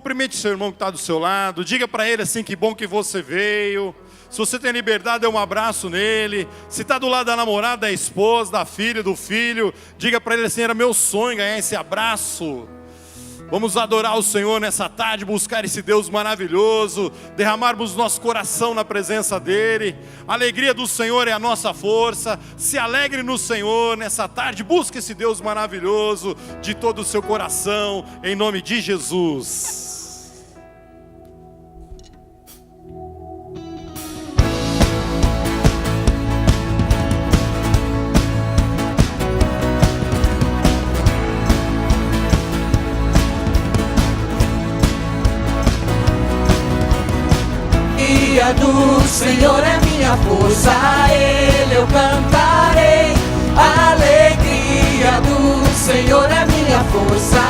Cumprimente seu irmão que está do seu lado. Diga para ele assim: que bom que você veio. Se você tem liberdade, dê um abraço nele. Se está do lado da namorada, da esposa, da filha, do filho, diga para ele assim: era meu sonho ganhar esse abraço. Vamos adorar o Senhor nessa tarde, buscar esse Deus maravilhoso, derramarmos nosso coração na presença dEle. A alegria do Senhor é a nossa força. Se alegre no Senhor nessa tarde, busque esse Deus maravilhoso de todo o seu coração, em nome de Jesus. Do Senhor é minha força, a Ele eu cantarei. A alegria do Senhor é minha força.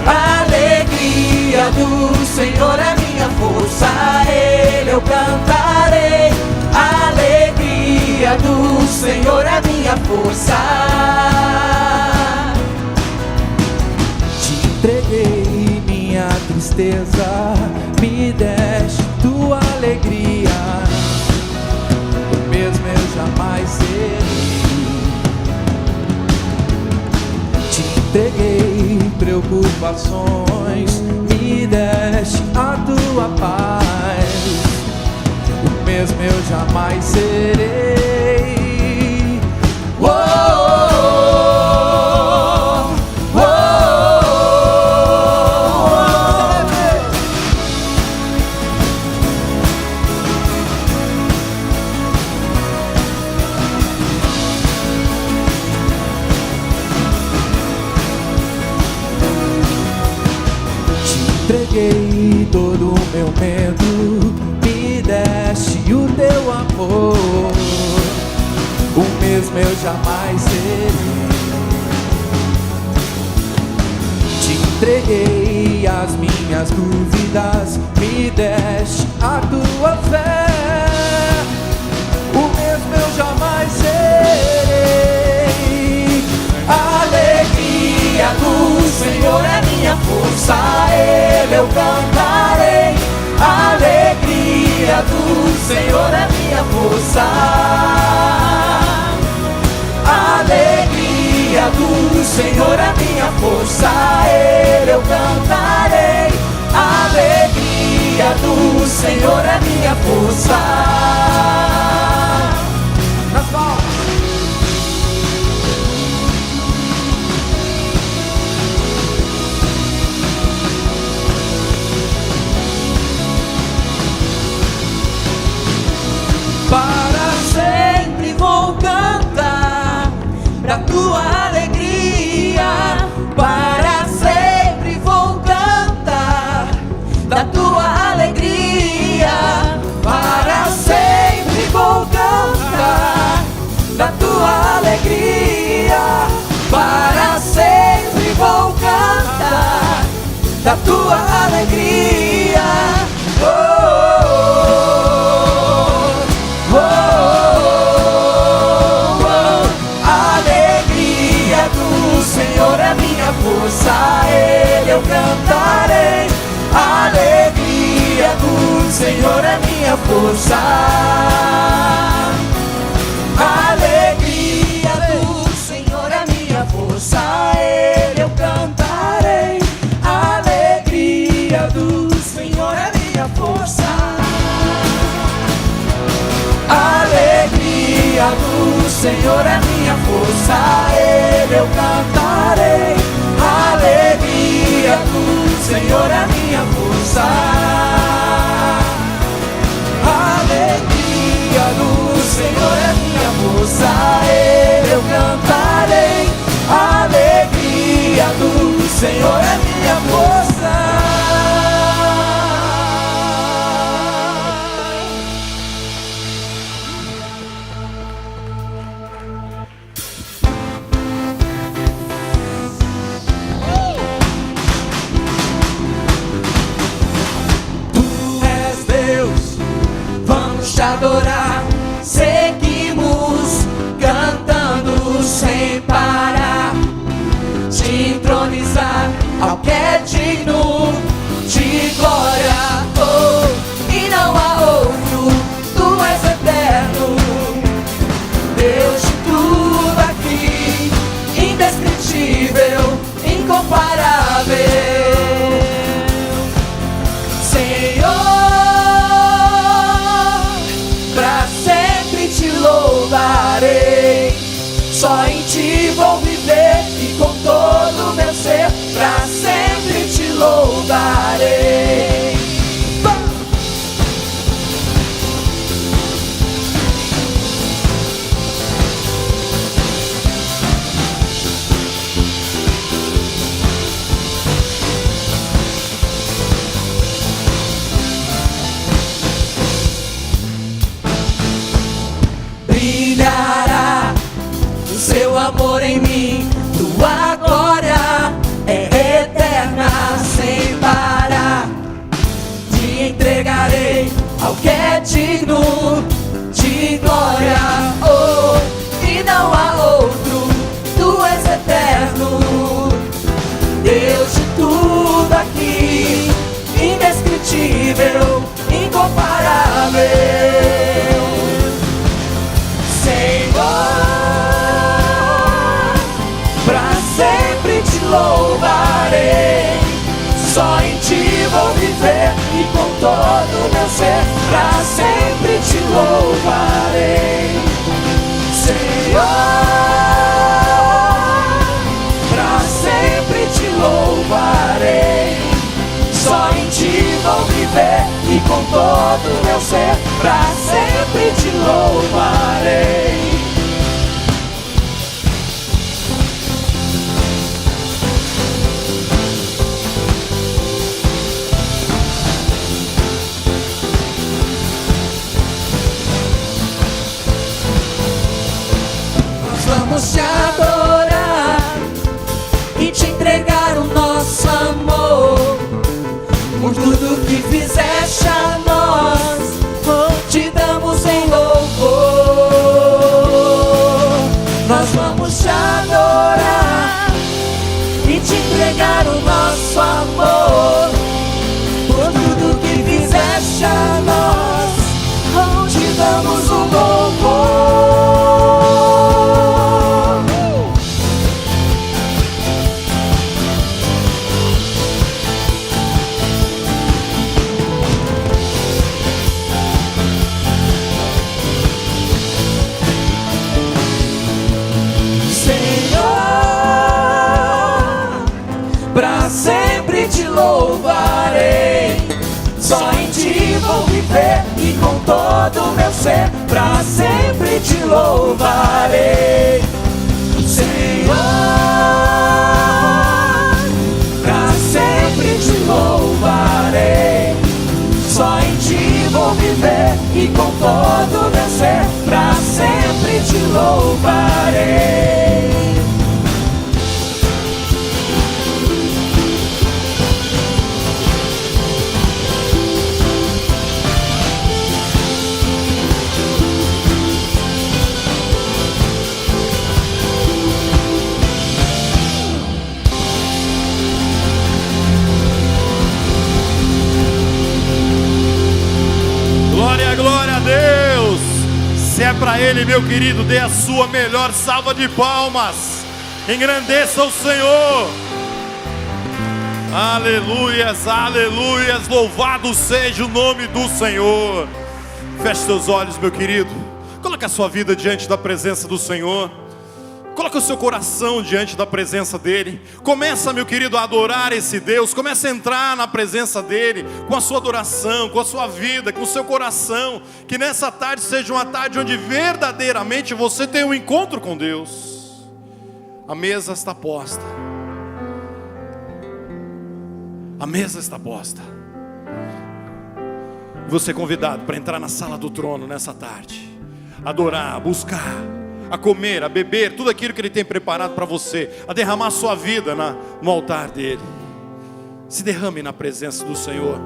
A alegria do Senhor é minha força, a Ele eu cantarei. A alegria do Senhor é minha força. Te entreguei minha tristeza, me deste tua alegria, o mesmo eu jamais serei. Te entreguei preocupações, me deste a tua paz, o mesmo eu jamais serei. Entreguei todo o meu medo, me deste o teu amor, o mesmo eu jamais serei. Te entreguei as minhas dúvidas, me deste a tua fé, o mesmo eu jamais serei. A alegria do Senhor é minha força, a Ele eu cantarei. A alegria do Senhor é minha força. A alegria do Senhor é minha força, a Ele eu cantarei. A alegria do Senhor é minha força. Nas palmas. Para sempre vou cantar da tua alegria. Para sempre vou cantar da tua alegria. Para sempre vou cantar da tua alegria. Para sempre vou cantar da tua alegria. Senhor é minha força, a Ele eu cantarei. A alegria do Senhor é minha força. A alegria do Senhor é minha força, a Ele eu cantarei. A alegria do Senhor é minha força. A alegria do Senhor é minha força, a Ele eu cantarei. A alegria do Senhor é minha força. A alegria do Senhor é minha força, a Ele eu cantarei. A alegria do Senhor é minha força. Te adorar, seguimos cantando sem parar, te entronizar ao que louvarei. Brilhará o seu amor em mim, tua glória é eterna sem parar. Te entregarei ao que é digno de glória, oh, e não há outro, tu és eterno, Deus de tudo aqui, indescritível, incomparável. Pra sempre te louvarei, só em ti vou viver e com todo o meu ser, pra sempre te louvarei, Senhor. Pra sempre te louvarei, só em ti vou viver e com todo o meu ser, pra sempre te louvarei. Vamos te adorar e te entregar o nosso amor, por tudo que fizeste a nós, te damos em louvor. Nós vamos te adorar e te entregar o nosso amor, por tudo que fizeste a nós, te damos um louvor. Sempre te louvarei, só em ti vou viver e com todo o meu ser, pra sempre te louvarei, Senhor. Pra sempre te louvarei, só em ti vou viver e com todo o meu ser, pra sempre te louvarei. Glória a Deus. Se é para Ele, meu querido, dê a sua melhor salva de palmas. Engrandeça o Senhor. Aleluias, aleluias. Louvado seja o nome do Senhor. Feche seus olhos, meu querido. Coloque a sua vida diante da presença do Senhor. Coloque o seu coração diante da presença dEle. Começa, meu querido, a adorar esse Deus. Começa a entrar na presença dEle, com a sua adoração, com a sua vida, com o seu coração. Que nessa tarde seja uma tarde onde verdadeiramente você tem um encontro com Deus. A mesa está posta. A mesa está posta. Você é convidado para entrar na sala do trono nessa tarde. Adorar, buscar, a comer, a beber, tudo aquilo que Ele tem preparado para você, a derramar a sua vida no altar dEle. Se derrame na presença do Senhor.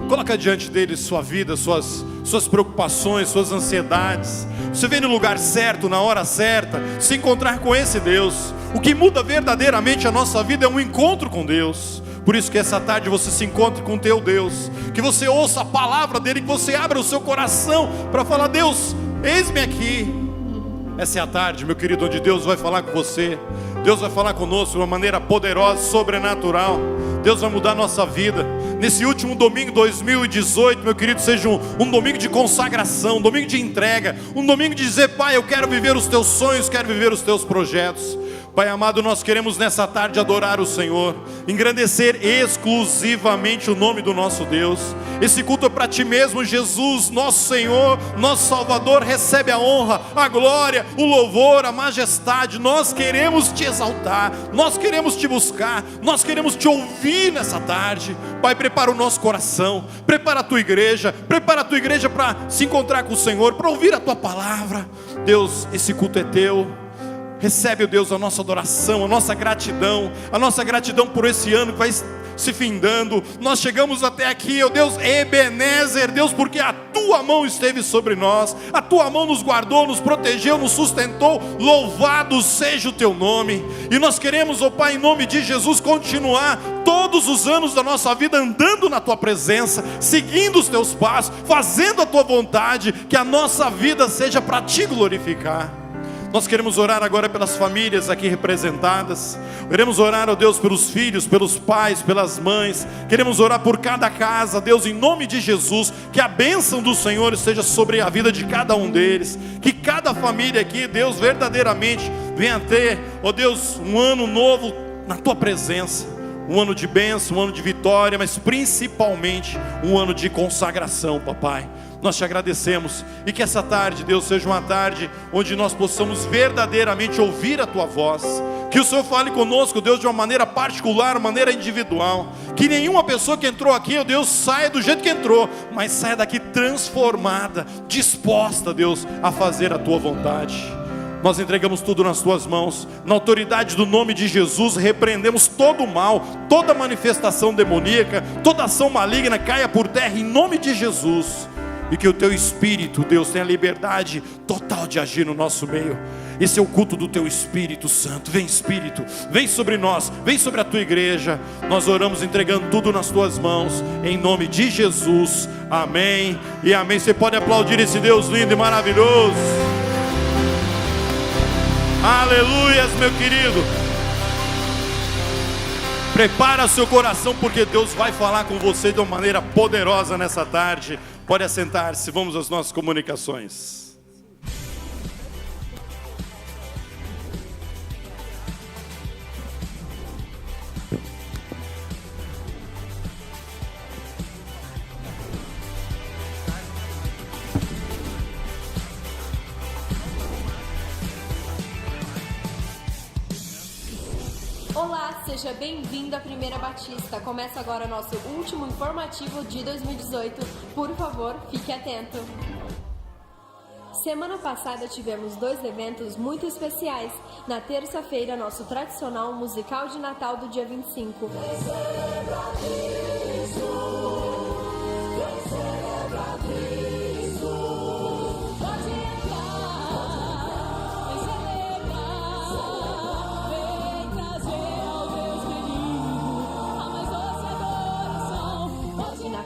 Coloca diante dEle sua vida, suas preocupações, suas ansiedades. Você vem no lugar certo, na hora certa, se encontrar com esse Deus. O que muda verdadeiramente a nossa vida é um encontro com Deus. Por isso que essa tarde você se encontre com o teu Deus, que você ouça a palavra dEle, que você abra o seu coração para falar: Deus, eis-me aqui. Essa é a tarde, meu querido, onde Deus vai falar com você. Deus vai falar conosco de uma maneira poderosa, sobrenatural. Deus vai mudar a nossa vida. Nesse último domingo de 2018, meu querido, seja um domingo de consagração, um domingo de entrega, um domingo de dizer: Pai, eu quero viver os teus sonhos, quero viver os teus projetos. Pai amado, nós queremos nessa tarde adorar o Senhor, engrandecer exclusivamente o nome do nosso Deus. Esse culto é para Ti mesmo, Jesus, nosso Senhor, nosso Salvador. Recebe a honra, a glória, o louvor, a majestade. Nós queremos Te exaltar, nós queremos Te buscar, nós queremos Te ouvir nessa tarde. Pai, prepara o nosso coração, prepara a Tua igreja para se encontrar com o Senhor, para ouvir a Tua palavra. Deus, esse culto é Teu. Recebe, ó Deus, a nossa adoração, a nossa gratidão por esse ano que vai se findando. Nós chegamos até aqui, ó Deus, Ebenezer, Deus, porque a Tua mão esteve sobre nós, a Tua mão nos guardou, nos protegeu, nos sustentou. Louvado seja o Teu nome. E nós queremos, ó Pai, em nome de Jesus, continuar todos os anos da nossa vida andando na Tua presença, seguindo os Teus passos, fazendo a Tua vontade, que a nossa vida seja para Te glorificar. Nós queremos orar agora pelas famílias aqui representadas. Queremos orar, ó Deus, pelos filhos, pelos pais, pelas mães. Queremos orar por cada casa, Deus, em nome de Jesus. Que a bênção do Senhor esteja sobre a vida de cada um deles. Que cada família aqui, Deus, verdadeiramente venha ter, ó Deus, um ano novo na Tua presença. Um ano de bênção, um ano de vitória, mas principalmente um ano de consagração, papai. Nós Te agradecemos, e que essa tarde, Deus, seja uma tarde onde nós possamos verdadeiramente ouvir a Tua voz. Que o Senhor fale conosco, Deus, de uma maneira particular, uma maneira individual. Que nenhuma pessoa que entrou aqui, ó Deus, saia do jeito que entrou, mas saia daqui transformada, disposta, Deus, a fazer a Tua vontade. Nós entregamos tudo nas Tuas mãos. Na autoridade do nome de Jesus, repreendemos todo o mal, toda manifestação demoníaca, toda ação maligna caia por terra em nome de Jesus. E que o Teu Espírito, Deus, tenha liberdade total de agir no nosso meio. Esse é o culto do Teu Espírito Santo. Vem, Espírito, vem sobre nós, vem sobre a Tua igreja. Nós oramos entregando tudo nas Tuas mãos, em nome de Jesus, amém e amém. Você pode aplaudir esse Deus lindo e maravilhoso. Aleluias, meu querido. Prepara seu coração, porque Deus vai falar com você de uma maneira poderosa nessa tarde. Pode assentar-se, vamos às nossas comunicações. Olá, seja bem-vindo à Primeira Batista. Começa agora nosso último informativo de 2018. Por favor, fique atento. Semana passada tivemos 2 eventos muito especiais. Na terça-feira, nosso tradicional musical de Natal do dia 25.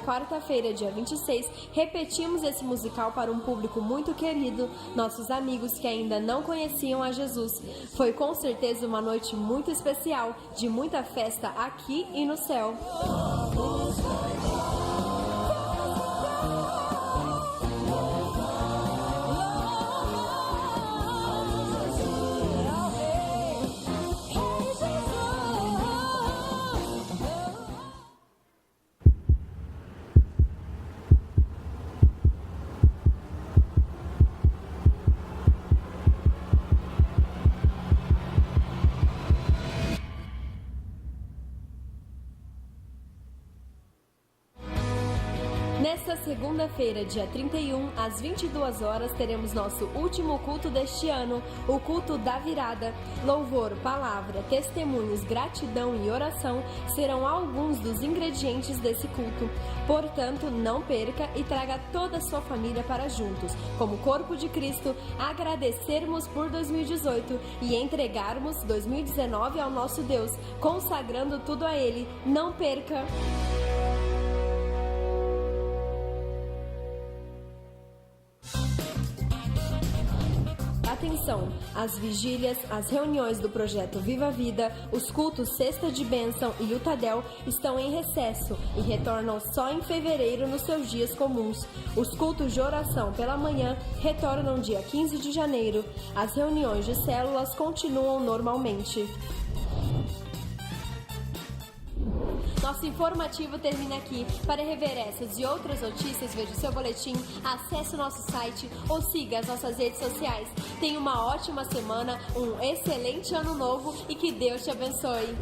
Quarta-feira, dia 26, repetimos esse musical para um público muito querido, nossos amigos que ainda não conheciam a Jesus. Foi com certeza uma noite muito especial, de muita festa aqui e no céu. Nesta segunda-feira, dia 31, às 22 horas, teremos nosso último culto deste ano, o culto da virada. Louvor, palavra, testemunhos, gratidão e oração serão alguns dos ingredientes desse culto. Portanto, não perca e traga toda a sua família para juntos, como corpo de Cristo, agradecermos por 2018 e entregarmos 2019 ao nosso Deus, consagrando tudo a Ele. Não perca! oração. As vigílias, as reuniões do projeto Viva a Vida, os cultos Cesta de Bênção e o Tadel estão em recesso e retornam só em fevereiro nos seus dias comuns. Os cultos de oração pela manhã retornam dia 15 de janeiro. As reuniões de células continuam normalmente. Nosso informativo termina aqui. Para rever essas e outras notícias, veja o seu boletim, acesse o nosso site ou siga as nossas redes sociais. Tenha uma ótima semana, um excelente ano novo e que Deus te abençoe.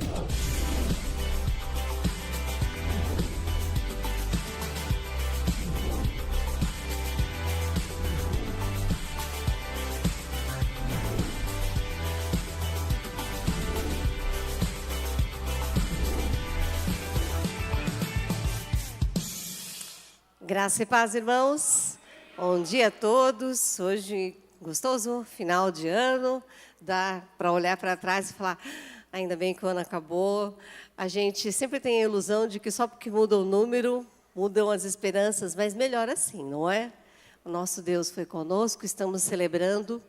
Graça e paz, irmãos. Bom dia a todos. Hoje, gostoso final de ano. Dá para olhar para trás e falar, ainda bem que o ano acabou. A gente sempre tem a ilusão de que só porque muda o número, mudam as esperanças, mas melhor assim, não é? O nosso Deus foi conosco, estamos celebrando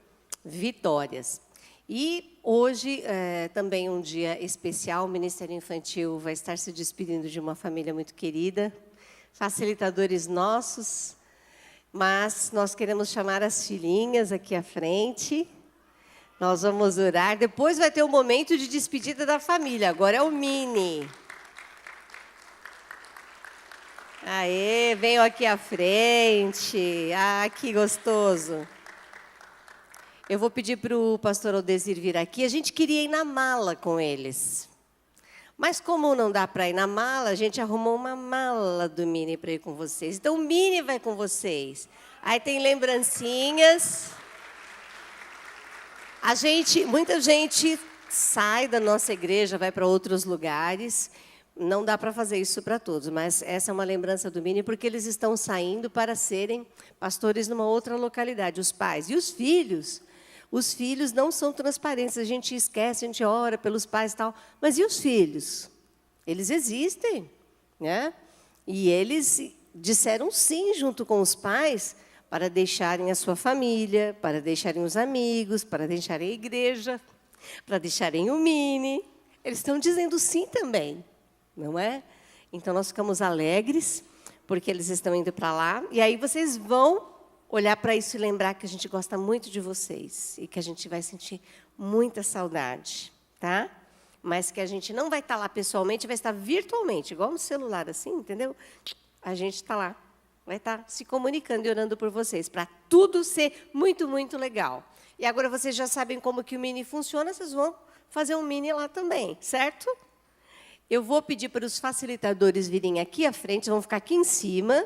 vitórias. E hoje é também um dia especial, o Ministério Infantil vai estar se despedindo de uma família muito querida, facilitadores nossos, mas nós queremos chamar as filhinhas aqui à frente. Nós vamos orar, depois vai ter um momento de despedida da família, agora é o Mini. Aê, venham aqui à frente, que gostoso. Eu vou pedir para o pastor Aldesir vir aqui, a gente queria ir na mala com eles. Mas como não dá para ir na mala, a gente arrumou uma mala do Mini para ir com vocês. Então o Mini vai com vocês. Aí tem lembrancinhas. Muita gente sai da nossa igreja, vai para outros lugares. Não dá para fazer isso para todos, mas essa é uma lembrança do Mini, porque eles estão saindo para serem pastores numa outra localidade, os pais. E os filhos não são transparentes, a gente esquece, a gente ora pelos pais e tal. Mas e os filhos? Eles existem, né? E eles disseram sim junto com os pais para deixarem a sua família, para deixarem os amigos, para deixarem a igreja, para deixarem o Mini. Eles estão dizendo sim também, não é? Então nós ficamos alegres porque eles estão indo para lá. E aí vocês vão olhar para isso e lembrar que a gente gosta muito de vocês e que a gente vai sentir muita saudade, tá? Mas que a gente não vai estar lá pessoalmente, vai estar virtualmente, igual no celular, assim, entendeu? A gente está lá, vai estar se comunicando e orando por vocês, para tudo ser muito, muito legal. E agora vocês já sabem como que o Mini funciona, vocês vão fazer um Mini lá também, certo? Eu vou pedir para os facilitadores virem aqui à frente, vão ficar aqui em cima.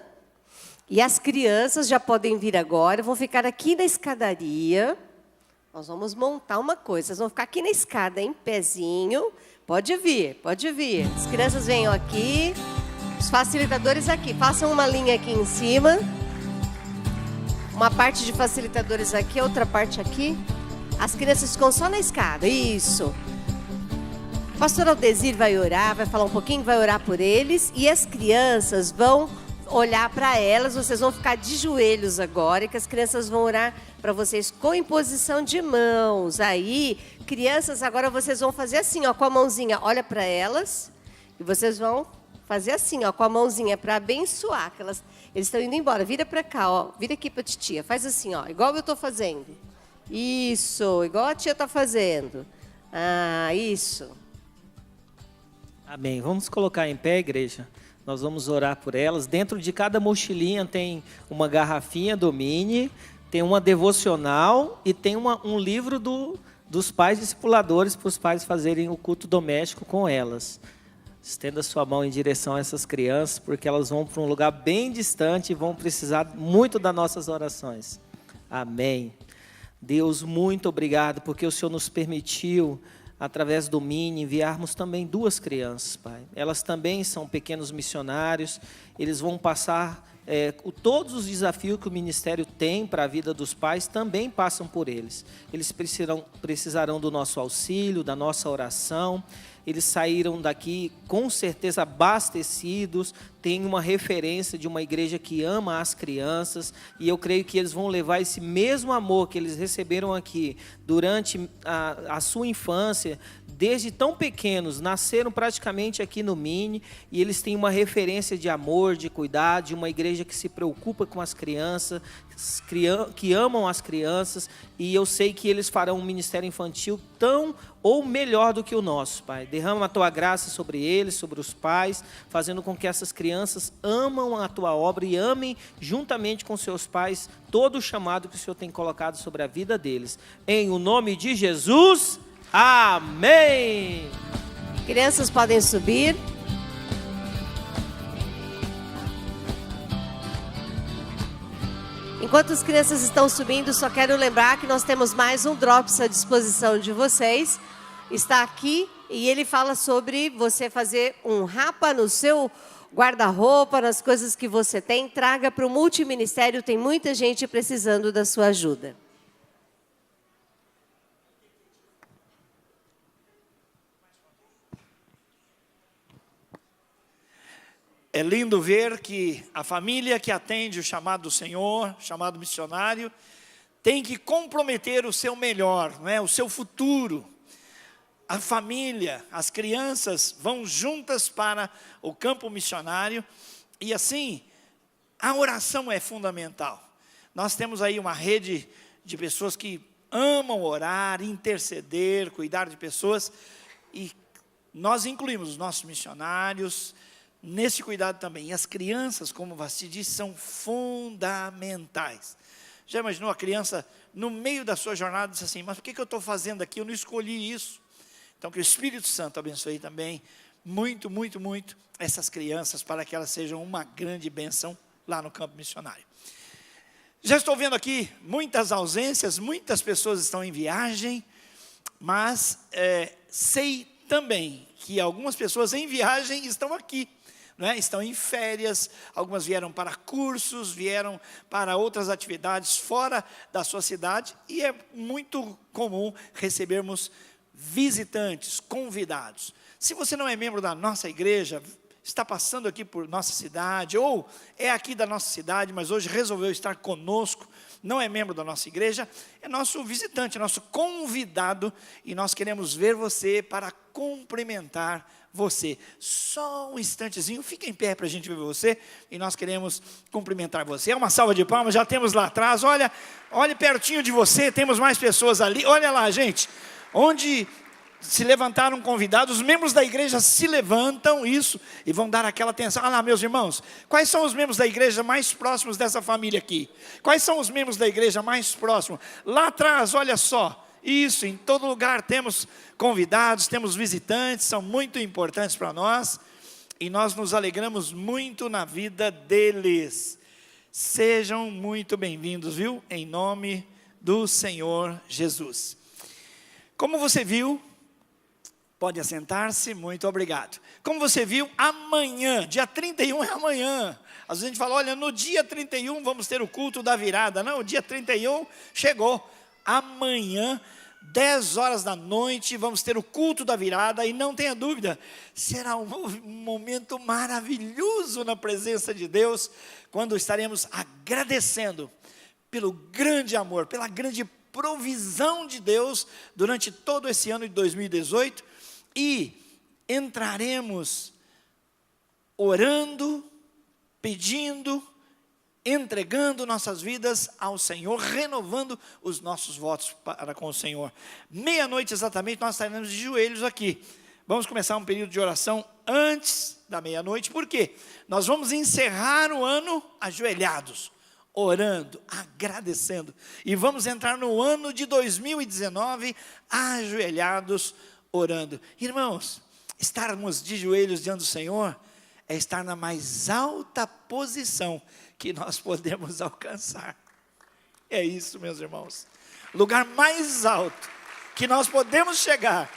E as crianças já podem vir agora, vão ficar aqui na escadaria. Nós vamos montar uma coisa, vocês vão ficar aqui na escada, em pezinho. Pode vir, pode vir. As crianças venham aqui, os facilitadores aqui. Façam uma linha aqui em cima. Uma parte de facilitadores aqui, outra parte aqui. As crianças ficam só na escada, isso. O pastor Aldesir vai orar, vai falar um pouquinho, vai orar por eles. E as crianças vão olhar para elas, vocês vão ficar de joelhos agora, e que as crianças vão orar para vocês com imposição de mãos. Aí, crianças, agora vocês vão fazer assim, ó, com a mãozinha, olha para elas, e vocês vão fazer assim, ó, com a mãozinha para abençoar, que eles estão indo embora. Vira para cá, ó, vira aqui para a titia, faz assim, ó, igual eu estou fazendo. Isso, igual a tia está fazendo. Isso. Amém. Vamos colocar em pé, igreja. Nós vamos orar por elas. Dentro de cada mochilinha tem uma garrafinha do Mini, tem uma devocional e tem um livro dos pais discipuladores para os pais fazerem o culto doméstico com elas. Estenda sua mão em direção a essas crianças, porque elas vão para um lugar bem distante e vão precisar muito das nossas orações. Amém. Deus, muito obrigado, porque o Senhor nos permitiu, através do Mini, enviarmos também 2 crianças, Pai. Elas também são pequenos missionários, eles vão passar, todos os desafios que o ministério tem para a vida dos pais, também passam por eles. Eles precisarão do nosso auxílio, da nossa oração. eles saíram daqui com certeza abastecidos, tem uma referência de uma igreja que ama as crianças, e eu creio que eles vão levar esse mesmo amor que eles receberam aqui durante a sua infância, desde tão pequenos, nasceram praticamente aqui no Mini, e eles têm uma referência de amor, de cuidado, de uma igreja que se preocupa com as crianças, que amam as crianças, e eu sei que eles farão um ministério infantil tão ou melhor do que o nosso, Pai. Derrama a Tua graça sobre eles, sobre os pais, fazendo com que essas crianças amam a Tua obra e amem juntamente com seus pais todo o chamado que o Senhor tem colocado sobre a vida deles. Em o nome de Jesus, amém! Crianças podem subir. Enquanto as crianças estão subindo, só quero lembrar que nós temos mais um Drops à disposição de vocês. Está aqui e ele fala sobre você fazer um rapa no seu guarda-roupa, nas coisas que você tem. Traga para o multiministério, tem muita gente precisando da sua ajuda. É lindo ver que a família que atende o chamado do Senhor, chamado missionário, tem que comprometer o seu melhor, não é? O seu futuro. A família, as crianças vão juntas para o campo missionário e assim, a oração é fundamental. Nós temos aí uma rede de pessoas que amam orar, interceder, cuidar de pessoas e nós incluímos os nossos missionários nesse cuidado também. E as crianças, como Vasti disse, são fundamentais. Já imaginou a criança, no meio da sua jornada, disse assim, mas por que eu estou fazendo aqui? Eu não escolhi isso. Então, que o Espírito Santo abençoe também, muito, muito, muito, essas crianças, para que elas sejam uma grande bênção lá no campo missionário. Já estou vendo aqui muitas ausências, muitas pessoas estão em viagem, mas sei também que algumas pessoas em viagem estão aqui. Né? Estão em férias, algumas vieram para cursos, vieram para outras atividades fora da sua cidade, e é muito comum recebermos visitantes, convidados. Se você não é membro da nossa igreja, está passando aqui por nossa cidade, ou é aqui da nossa cidade, mas hoje resolveu estar conosco, não é membro da nossa igreja, é nosso visitante, nosso convidado, e nós queremos ver você para cumprimentar você. Só um instantezinho, fica em pé para a gente ver você, e nós queremos cumprimentar você. É uma salva de palmas, já temos lá atrás, olha pertinho de você, temos mais pessoas ali, olha lá, gente, onde se levantaram convidados, os membros da igreja se levantam, isso, e vão dar aquela atenção. Olha lá, meus irmãos, quais são os membros da igreja mais próximos dessa família aqui? Quais são os membros da igreja mais próximos? Lá atrás, olha só, isso, em todo lugar temos convidados, temos visitantes, são muito importantes para nós, e nós nos alegramos muito na vida deles. Sejam muito bem-vindos, viu? Em nome do Senhor Jesus. Como você viu, pode assentar-se, muito obrigado. Como você viu, amanhã, dia 31 é amanhã. Às vezes a gente fala, olha, no dia 31 vamos ter o culto da virada. Não, o dia 31 chegou. Amanhã, 10 horas da noite, vamos ter o culto da virada. E não tenha dúvida, será um momento maravilhoso na presença de Deus, quando estaremos agradecendo pelo grande amor, pela grande provisão de Deus durante todo esse ano de 2018, e entraremos orando, pedindo, entregando nossas vidas ao Senhor, renovando os nossos votos para com o Senhor. Meia-noite exatamente nós estaremos de joelhos aqui. Vamos começar um período de oração antes da meia-noite, porque nós vamos encerrar o ano ajoelhados, orando, agradecendo, e vamos entrar no ano de 2019 ajoelhados, orando. Irmãos, estarmos de joelhos diante do Senhor é estar na mais alta posição que nós podemos alcançar. É isso, meus irmãos. O lugar mais alto que nós podemos chegar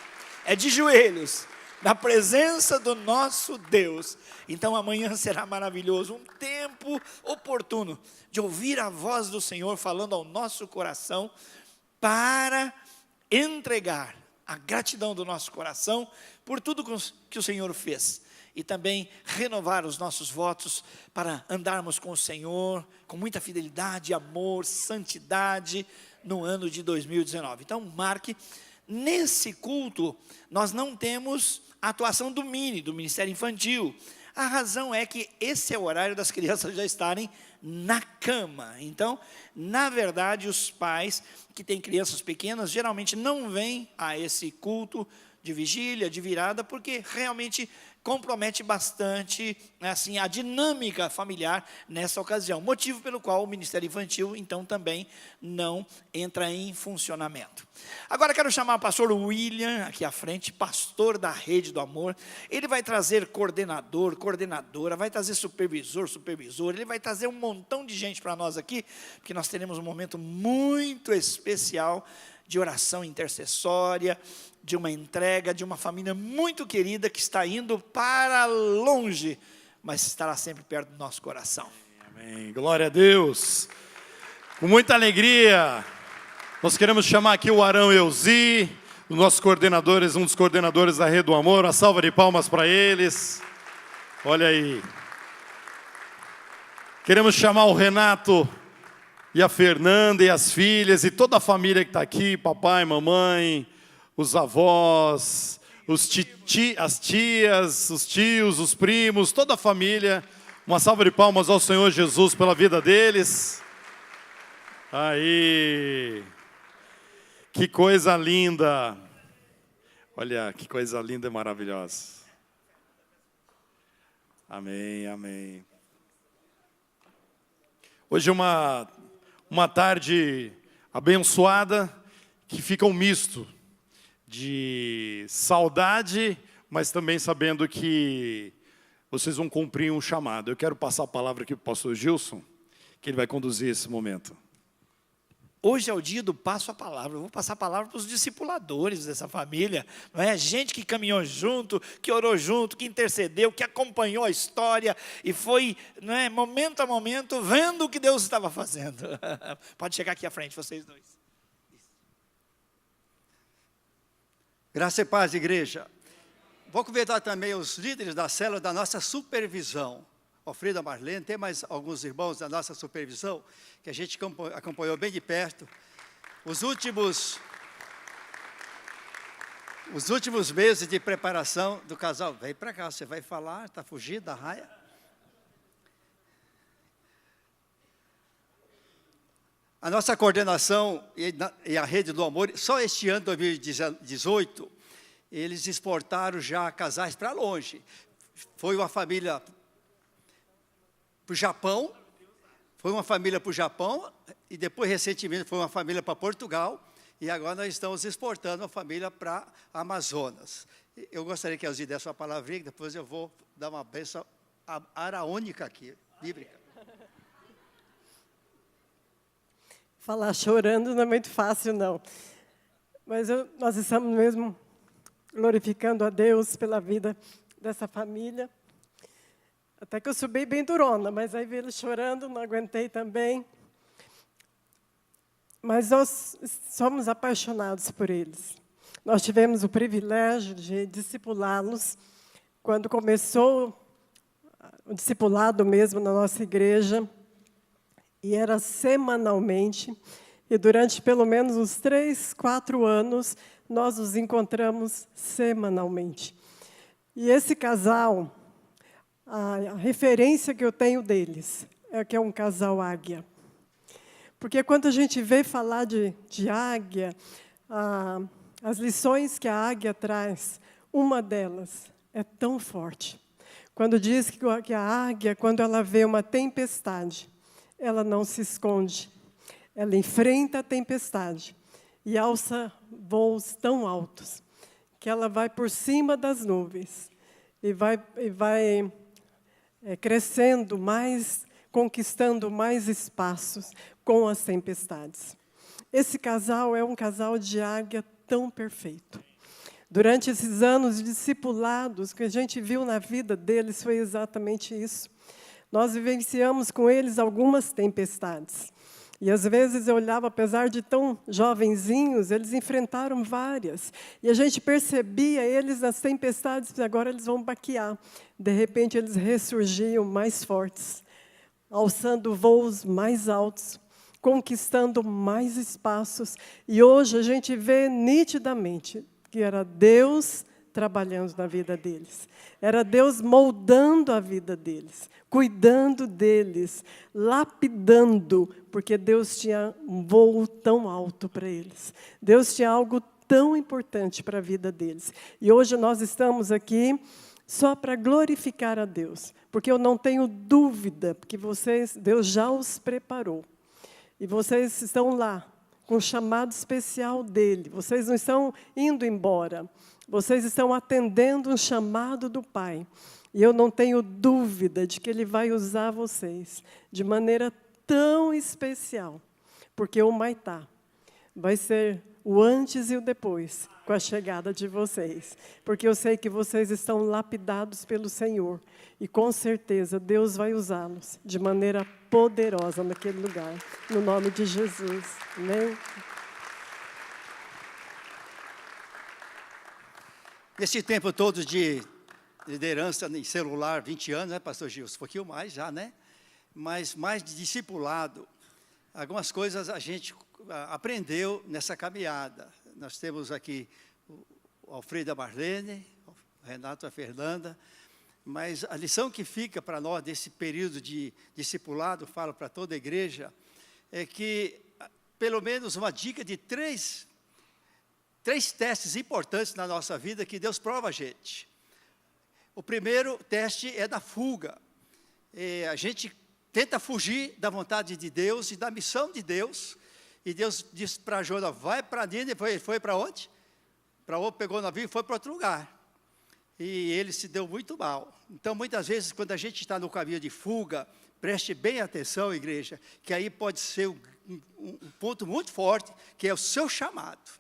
é de joelhos, na presença do nosso Deus. Então amanhã será maravilhoso, um tempo oportuno de ouvir a voz do Senhor falando ao nosso coração, para entregar a gratidão do nosso coração por tudo que o Senhor fez. E também renovar os nossos votos para andarmos com o Senhor, com muita fidelidade, amor, santidade, no ano de 2019. Então, marque, nesse culto, nós não temos a atuação do MINI, do Ministério Infantil. A razão é que esse é o horário das crianças já estarem na cama. Então, na verdade, os pais que têm crianças pequenas, geralmente não vêm a esse culto de vigília, de virada, porque realmente compromete bastante, assim, a dinâmica familiar nessa ocasião. Motivo pelo qual o Ministério Infantil, então, também não entra em funcionamento. Agora quero chamar o pastor William, aqui à frente, pastor da Rede do Amor. Ele vai trazer coordenador, coordenadora, vai trazer supervisor, supervisora, ele vai trazer um montão de gente para nós aqui, porque nós teremos um momento muito especial de oração intercessória, de uma entrega, de uma família muito querida que está indo para longe, mas estará sempre perto do nosso coração. Amém. Glória a Deus. Com muita alegria, nós queremos chamar aqui o Arão Euzi, os nossos coordenadores, um dos coordenadores da Rede do Amor. Uma salva de palmas para eles. Olha aí. Queremos chamar o Renato e a Fernanda e as filhas e toda a família que está aqui, papai, mamãe, os avós, as tias, os tios, os primos, toda a família. Uma salva de palmas ao Senhor Jesus pela vida deles. Aí, que coisa linda. Olha, que coisa linda e maravilhosa. Amém, amém. Hoje é uma tarde abençoada, que fica um misto de saudade, mas também sabendo que vocês vão cumprir um chamado. Eu quero passar a palavra aqui para o pastor Gilson, que ele vai conduzir esse momento. Hoje é o dia do passo a palavra. Eu vou passar a palavra para os discipuladores dessa família, não é? Gente que caminhou junto, que orou junto, que intercedeu, que acompanhou a história e foi, não é, momento a momento, vendo o que Deus estava fazendo. Pode chegar aqui à frente, vocês dois. Graça e paz, igreja. Vou convidar também os líderes da célula da nossa supervisão. Frida Marlene, tem mais alguns irmãos da nossa supervisão, que a gente acompanhou bem de perto. Os últimos meses de preparação do casal. Vem para cá, você vai falar, está fugindo da raia. A nossa coordenação e a Rede do Amor, só este ano, 2018, eles exportaram já casais para longe. Foi uma família para o Japão, e depois, recentemente, foi uma família para Portugal, e agora nós estamos exportando uma família para Amazonas. Eu gostaria que a Elzi desse uma palavrinha, depois eu vou dar uma bênção araônica aqui, bíblica. Falar chorando não é muito fácil, não. Mas nós estamos mesmo glorificando a Deus pela vida dessa família. Até que eu subi bem durona, mas aí vi ele chorando, não aguentei também. Mas nós somos apaixonados por eles. Nós tivemos o privilégio de discipulá-los quando começou o discipulado mesmo na nossa igreja. E era semanalmente. E durante pelo menos uns 3, 4 anos, nós nos encontramos semanalmente. E esse casal, a referência que eu tenho deles é que é um casal águia. Porque quando a gente vê falar de águia, as lições que a águia traz, uma delas é tão forte. Quando diz que a águia, quando ela vê uma tempestade, ela não se esconde. Ela enfrenta a tempestade e alça voos tão altos que ela vai por cima das nuvens e vai crescendo mais, conquistando mais espaços com as tempestades. Esse casal é um casal de águia tão perfeito. Durante esses anos de discipulados, o que a gente viu na vida deles foi exatamente isso. Nós vivenciamos com eles algumas tempestades. E às vezes eu olhava, apesar de tão jovenzinhos, eles enfrentaram várias. E a gente percebia eles nas tempestades, agora eles vão baquear. De repente eles ressurgiam mais fortes, alçando voos mais altos, conquistando mais espaços. E hoje a gente vê nitidamente que era Deus trabalhando na vida deles. Era Deus moldando a vida deles, cuidando deles, lapidando, porque Deus tinha um voo tão alto para eles. Deus tinha algo tão importante para a vida deles. E hoje nós estamos aqui só para glorificar a Deus, porque eu não tenho dúvida, porque Deus já os preparou. E vocês estão lá, com um chamado especial dEle. Vocês não estão indo embora. Vocês estão atendendo um chamado do Pai. E eu não tenho dúvida de que Ele vai usar vocês de maneira tão especial. Porque o Maitá vai ser o antes e o depois, com a chegada de vocês. Porque eu sei que vocês estão lapidados pelo Senhor. E com certeza Deus vai usá-los de maneira poderosa naquele lugar. No nome de Jesus. Amém? Nesse tempo todo de liderança em celular, 20 anos, né, pastor Gilson? Um pouquinho mais já, né? Mas mais de discipulado. Algumas coisas a gente aprendeu nessa caminhada. Nós temos aqui o Alfredo e a Marlene, o Renato e a Fernanda, mas a lição que fica para nós desse período de discipulado, falo para toda a igreja, é que pelo menos uma dica de três testes importantes na nossa vida que Deus prova a gente. O primeiro teste é da fuga. A gente tenta fugir da vontade de Deus e da missão de Deus. E Deus disse para Jonas, vai para Nínive, foi para onde? Pegou o navio e foi para outro lugar. E ele se deu muito mal. Então, muitas vezes, quando a gente está no caminho de fuga, preste bem atenção, igreja, que aí pode ser um ponto muito forte, que é o seu chamado.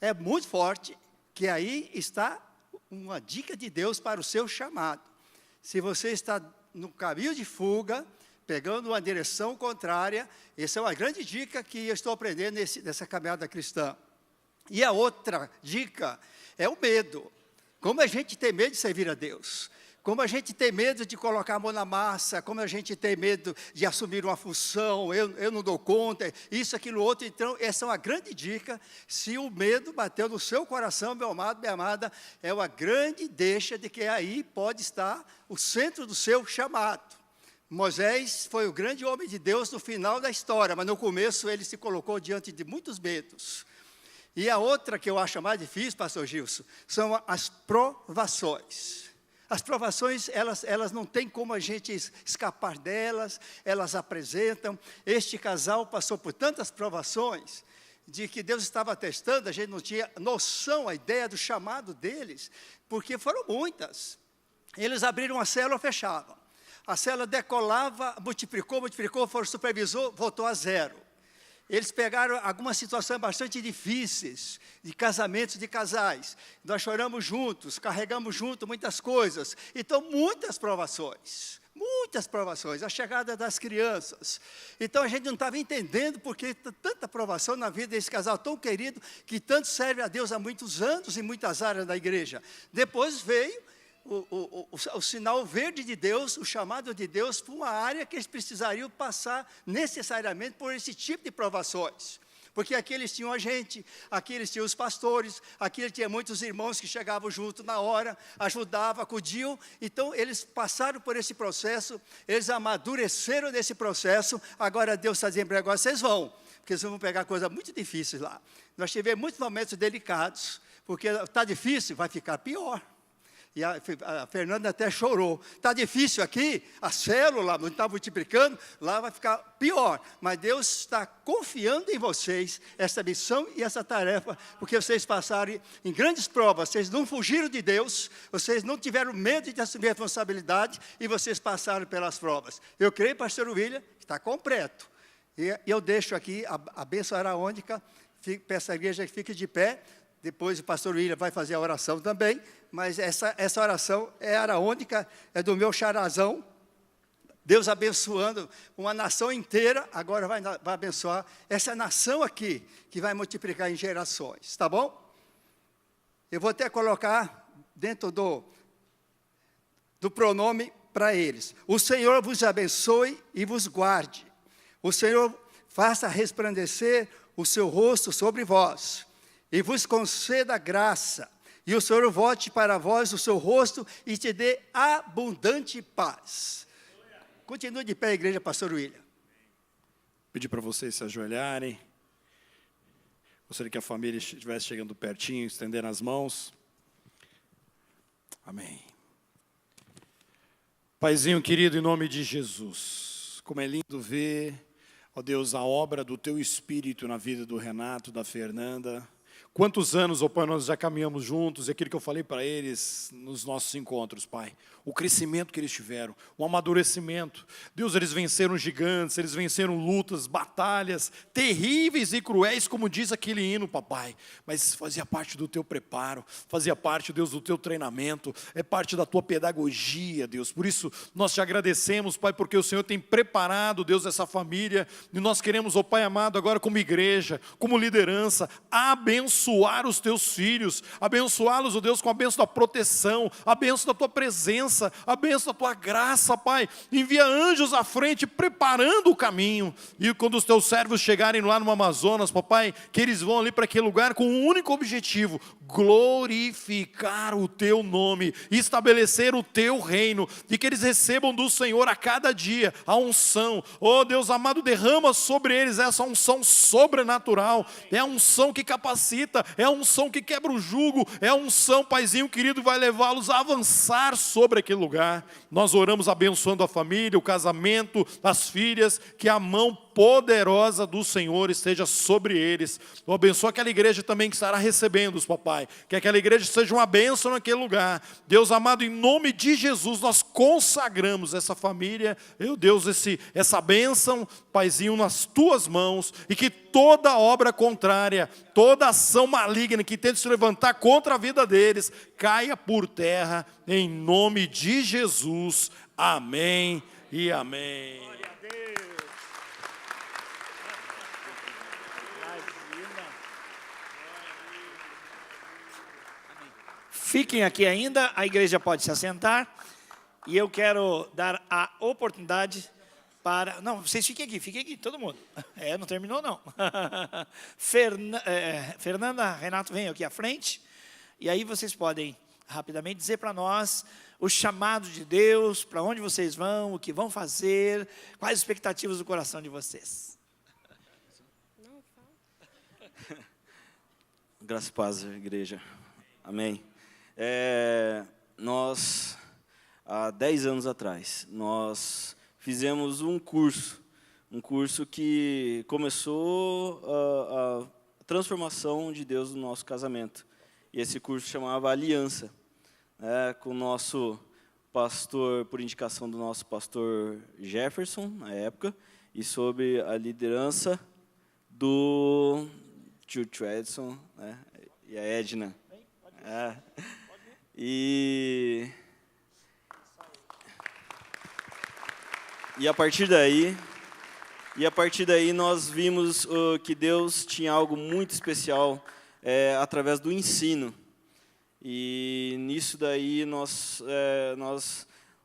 É muito forte, que aí está uma dica de Deus para o seu chamado. Se você está no caminho de fuga, pegando uma direção contrária, essa é uma grande dica que eu estou aprendendo nessa caminhada cristã. E a outra dica é o medo. Como a gente tem medo de servir a Deus. Como a gente tem medo de colocar a mão na massa, como a gente tem medo de assumir uma função, eu não dou conta, isso, aquilo, outro. Então, essa é uma grande dica. Se o medo bateu no seu coração, meu amado, minha amada, é uma grande deixa de que aí pode estar o centro do seu chamado. Moisés foi o grande homem de Deus no final da história, mas no começo ele se colocou diante de muitos medos. E a outra que eu acho mais difícil, pastor Gilson, são as provações. As provações, elas não tem como a gente escapar delas, elas apresentam. Este casal passou por tantas provações, de que Deus estava testando, a gente não tinha noção, a ideia do chamado deles, porque foram muitas. Eles abriram uma célula, fechavam. A célula decolava, multiplicou, foram supervisor, voltou a zero. Eles pegaram algumas situações bastante difíceis, de casamentos de casais. Nós choramos juntos, carregamos juntos muitas coisas. Então, muitas provações, a chegada das crianças. Então, a gente não estava entendendo porque tanta provação na vida desse casal tão querido, que tanto serve a Deus há muitos anos em muitas áreas da igreja. Depois veio o sinal verde de Deus, o chamado de Deus, para uma área que eles precisariam passar necessariamente por esse tipo de provações. Porque aqui eles tinham a gente, aqui eles tinham os pastores, aqui eles tinham muitos irmãos que chegavam junto na hora, ajudavam, acudiam. Então, eles passaram por esse processo, eles amadureceram nesse processo. Agora Deus está dizendo para agora, vocês vão, porque vocês vão pegar coisas muito difíceis lá. Nós tivemos muitos momentos delicados, porque está difícil, vai ficar pior. E a Fernanda até chorou. Está difícil aqui, a célula não está multiplicando, lá vai ficar pior. Mas Deus está confiando em vocês essa missão e essa tarefa, porque vocês passaram em grandes provas, vocês não fugiram de Deus, vocês não tiveram medo de assumir a responsabilidade e vocês passaram pelas provas. Eu creio, pastor William, que está completo. E eu deixo aqui a bênção araônica, peço à igreja que fique de pé. Depois o pastor William vai fazer a oração também, mas essa oração é araônica, é do meu charazão, Deus abençoando uma nação inteira, agora vai abençoar essa nação aqui, que vai multiplicar em gerações, tá bom? Eu vou até colocar dentro do pronome para eles. O Senhor vos abençoe e vos guarde. O Senhor faça resplandecer o seu rosto sobre vós e vos conceda graça. E o Senhor volte para vós o seu rosto e te dê abundante paz. Continue de pé, igreja, pastor William. Pedir para vocês se ajoelharem. Gostaria que a família estivesse chegando pertinho, estendendo as mãos. Amém. Paizinho querido, em nome de Jesus, como é lindo ver, ó Deus, a obra do Teu Espírito na vida do Renato, da Fernanda. Quantos anos, ó Pai, nós já caminhamos juntos, e aquilo que eu falei para eles nos nossos encontros, Pai. O crescimento que eles tiveram, o amadurecimento. Deus, eles venceram gigantes, eles venceram lutas, batalhas terríveis e cruéis, como diz aquele hino, papai. Mas fazia parte do Teu preparo, fazia parte, Deus, do Teu treinamento, é parte da Tua pedagogia, Deus. Por isso, nós te agradecemos, Pai, porque o Senhor tem preparado, Deus, essa família. E nós queremos, ó Pai amado, agora como igreja, como liderança, abençoar os Teus filhos, abençoá-los, ó Deus, com a bênção da proteção, a bênção da Tua presença, a bênção da Tua graça, Pai. Envia anjos à frente, preparando o caminho. E quando os Teus servos chegarem lá no Amazonas, papai, que eles vão ali para aquele lugar com um único objetivo: glorificar o Teu nome, estabelecer o Teu reino, e que eles recebam do Senhor a cada dia a unção. Oh Deus amado, derrama sobre eles essa unção sobrenatural. É a unção que capacita, é a unção que quebra o jugo, é a unção, Paizinho querido, vai levá-los a avançar sobre aquele lugar. Nós oramos abençoando a família, o casamento, as filhas, que a mão poderosa do Senhor esteja sobre eles. Eu abençoo aquela igreja também que estará recebendo-os, papai. Que aquela igreja seja uma bênção naquele lugar. Deus amado, em nome de Jesus, nós consagramos essa família, meu Deus, essa bênção, Paizinho, nas Tuas mãos, e que toda obra contrária, toda ação maligna que tente se levantar contra a vida deles, caia por terra, em nome de Jesus. Amém e amém. Fiquem aqui ainda, a igreja pode se assentar. E eu quero dar a oportunidade para... Não, vocês fiquem aqui, todo mundo. Não terminou não. Fernanda, Renato, venham aqui à frente. E aí vocês podem rapidamente dizer para nós o chamado de Deus, para onde vocês vão, o que vão fazer, quais as expectativas do coração de vocês. Graça e paz, igreja. Amém. Nós, há 10 anos atrás, nós fizemos um curso que começou a transformação de Deus no nosso casamento. E esse curso chamava Aliança, com o nosso pastor, por indicação do nosso pastor Jefferson, na época, e sob a liderança do tio Edson, e a Edna. E a partir daí nós vimos que Deus tinha algo muito especial através do ensino. E nisso daí nós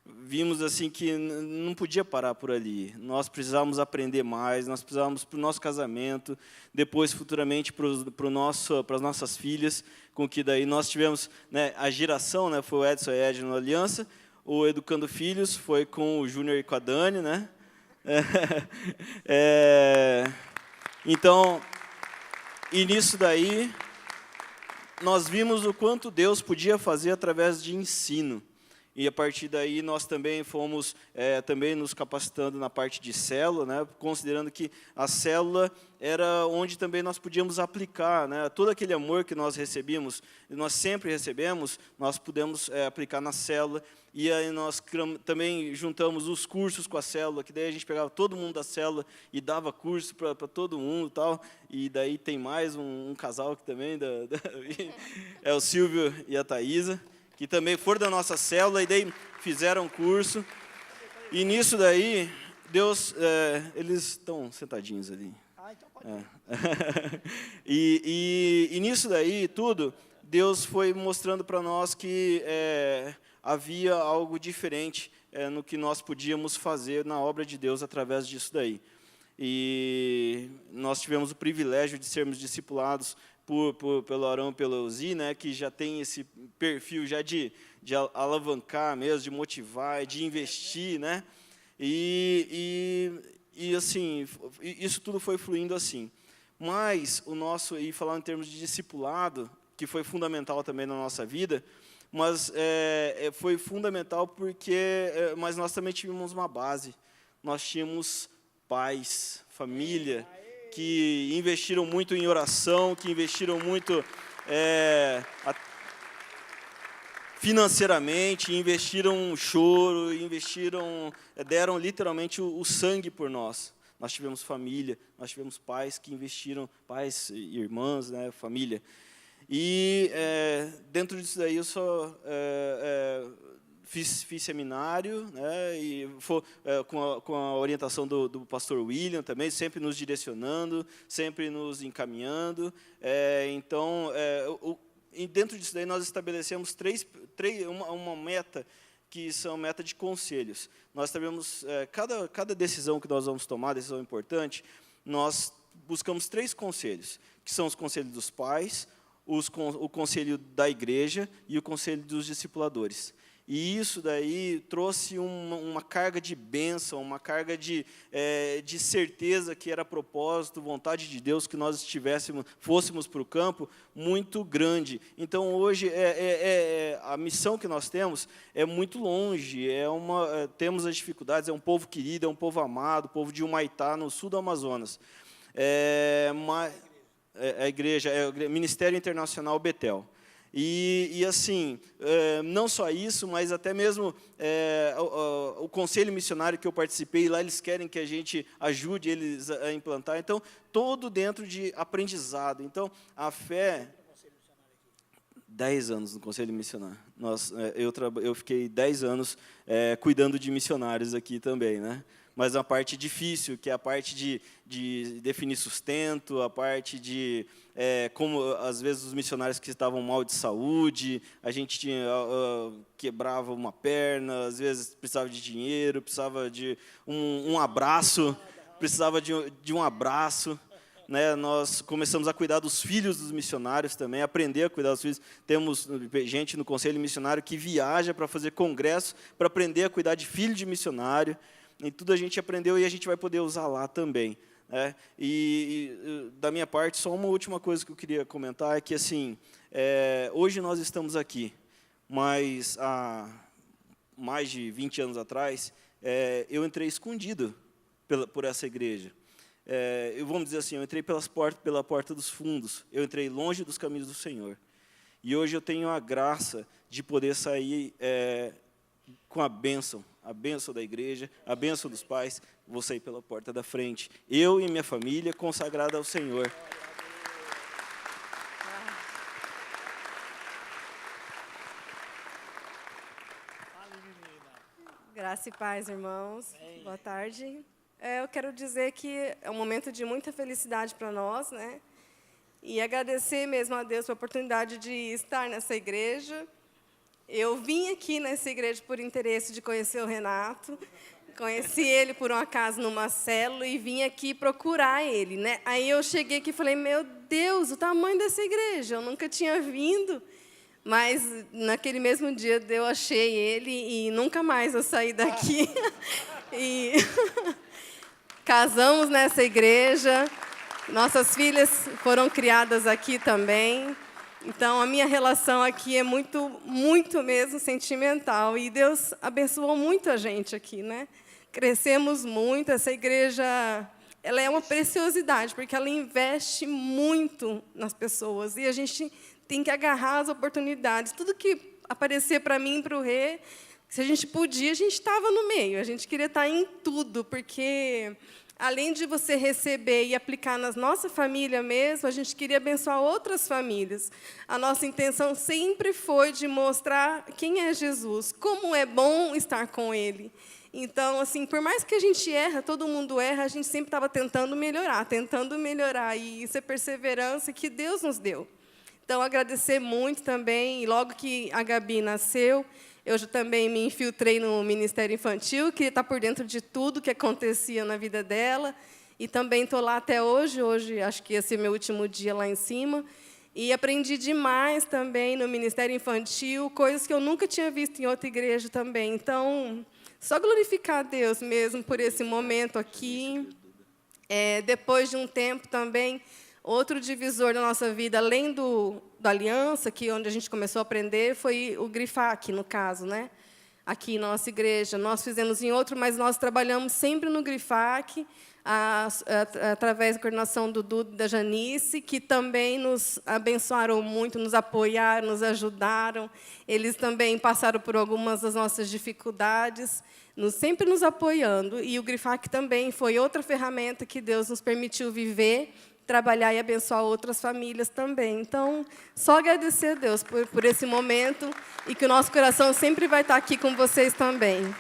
vimos assim que não podia parar por ali. Nós precisávamos aprender mais, nós precisávamos para o nosso casamento, depois futuramente para as nossas filhas, com que daí nós tivemos, a geração, foi o Edson e a Edna na Aliança, o Educando Filhos foi com o Júnior e com a Dani, Então, e nisso daí, nós vimos o quanto Deus podia fazer através de ensino. E a partir daí nós também fomos também nos capacitando na parte de célula, considerando que a célula era onde também nós podíamos aplicar, todo aquele amor que nós recebíamos, e nós sempre recebemos, nós pudemos aplicar na célula. E aí nós também juntamos os cursos com a célula, que daí a gente pegava todo mundo da célula e dava curso para todo mundo, tal. E daí tem mais um casal que também é o Silvio e a Thaisa, que também foram da nossa célula e daí fizeram curso. E nisso daí, Deus, eles estão sentadinhos ali. Então pode E nisso daí, tudo, Deus foi mostrando para nós que havia algo diferente no que nós podíamos fazer na obra de Deus através disso daí. E nós tivemos o privilégio de sermos discipulados pelo Arão e pelo Uzi, né, que já tem esse perfil já de alavancar mesmo, de motivar, de investir, né? E assim, isso tudo foi fluindo assim. Mas e falar em termos de discipulado, que foi fundamental também na nossa vida, mas foi fundamental mas nós também tínhamos uma base. Nós tínhamos pais, família, que investiram muito em oração, que investiram muito financeiramente, investiram choro, deram literalmente o sangue por nós. Nós tivemos família, nós tivemos pais que investiram, pais, irmãs, né, família. E dentro disso daí eu só fiz seminário, né, e com a orientação do pastor William também, sempre nos direcionando, sempre nos encaminhando. Então, e dentro disso daí nós estabelecemos uma meta, que são meta de conselhos. Nós sabemos, cada decisão que nós vamos tomar, decisão importante, nós buscamos 3 conselhos, que são os conselhos dos pais, o conselho da igreja e o conselho dos discipuladores. E isso daí trouxe uma carga de bênção, uma carga de certeza que era propósito, vontade de Deus, que nós fôssemos para o campo, muito grande. Então, hoje, a missão que nós temos é muito longe, temos as dificuldades, é um povo querido, é um povo amado, povo de Humaitá, no sul do Amazonas. A igreja, o Ministério Internacional Betel. E assim, não só isso, mas até mesmo o conselho missionário que eu participei, lá eles querem que a gente ajude eles a implantar. Então, todo dentro de aprendizado. Então, a fé... 10 anos no conselho missionário. Eu fiquei 10 anos cuidando de missionários aqui também, né? Mas a parte difícil, que é a parte de definir sustento, a parte de como, às vezes, os missionários que estavam mal de saúde, a gente quebrava uma perna, às vezes precisava de dinheiro, precisava de um abraço, precisava de um abraço. Né, nós começamos a cuidar dos filhos dos missionários também, aprender a cuidar dos filhos. Temos gente no conselho missionário que viaja para fazer congresso, para aprender a cuidar de filho de missionário. E tudo a gente aprendeu e a gente vai poder usar lá também. Né? E da minha parte, só uma última coisa que eu queria comentar é que, assim, hoje nós estamos aqui, mas há mais de 20 anos atrás, eu entrei escondido por essa igreja. Vamos dizer assim, eu entrei pela porta dos fundos, eu entrei longe dos caminhos do Senhor. E hoje eu tenho a graça de poder sair com a bênção da igreja, a bênção dos pais, vou sair pela porta da frente. Eu e minha família consagrada ao Senhor. Graça e paz, irmãos. Boa tarde. Eu quero dizer que é um momento de muita felicidade para nós, né? E agradecer mesmo a Deus pela oportunidade de estar nessa igreja. Eu vim aqui nessa igreja por interesse de conhecer o Renato. Conheci ele, por um acaso, numa célula e vim aqui procurar ele, né? Aí eu cheguei aqui e falei, meu Deus, o tamanho dessa igreja. Eu nunca tinha vindo, mas naquele mesmo dia eu achei ele e nunca mais eu saí daqui. E casamos nessa igreja, nossas filhas foram criadas aqui também. Então, a minha relação aqui é muito, muito mesmo sentimental. E Deus abençoou muito a gente aqui, né? Crescemos muito. Essa igreja, ela é uma preciosidade, porque ela investe muito nas pessoas. E a gente tem que agarrar as oportunidades. Tudo que aparecer para mim e para o Rê, se a gente podia, a gente estava no meio. A gente queria estar em tudo, porque além de você receber e aplicar na nossa família mesmo, a gente queria abençoar outras famílias. A nossa intenção sempre foi de mostrar quem é Jesus, como é bom estar com Ele. Então, assim, por mais que a gente erra, todo mundo erra, a gente sempre estava tentando melhorar, e isso é perseverança que Deus nos deu. Então, agradecer muito também, e logo que a Gabi nasceu, eu também me infiltrei no Ministério Infantil, que está por dentro de tudo que acontecia na vida dela. E também estou lá até hoje. Hoje, acho que ia ser meu último dia lá em cima. E aprendi demais também no Ministério Infantil, coisas que eu nunca tinha visto em outra igreja também. Então, só glorificar a Deus mesmo por esse momento aqui. Depois de um tempo também, outro divisor da nossa vida, além da aliança, que onde a gente começou a aprender, foi o GRIFAC, no caso, né? Aqui na nossa igreja. Nós fizemos em outro, mas nós trabalhamos sempre no GRIFAC, através da coordenação do Dudu e da Janice, que também nos abençoaram muito, nos apoiaram, nos ajudaram. Eles também passaram por algumas das nossas dificuldades, sempre nos apoiando. E o GRIFAC também foi outra ferramenta que Deus nos permitiu viver, trabalhar e abençoar outras famílias também. Então, só agradecer a Deus por esse momento e que o nosso coração sempre vai estar aqui com vocês também.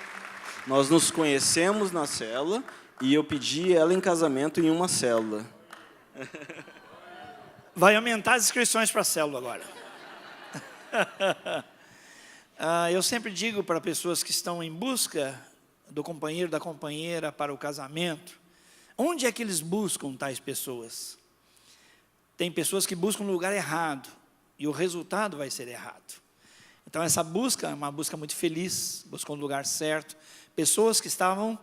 Nós nos conhecemos na célula e eu pedi ela em casamento em uma célula. Vai aumentar as inscrições para a célula agora. Eu sempre digo para pessoas que estão em busca do companheiro, da companheira para o casamento, onde é que eles buscam tais pessoas? Tem pessoas que buscam no lugar errado, e o resultado vai ser errado. Então, essa busca é uma busca muito feliz, buscou no lugar certo. Pessoas que estavam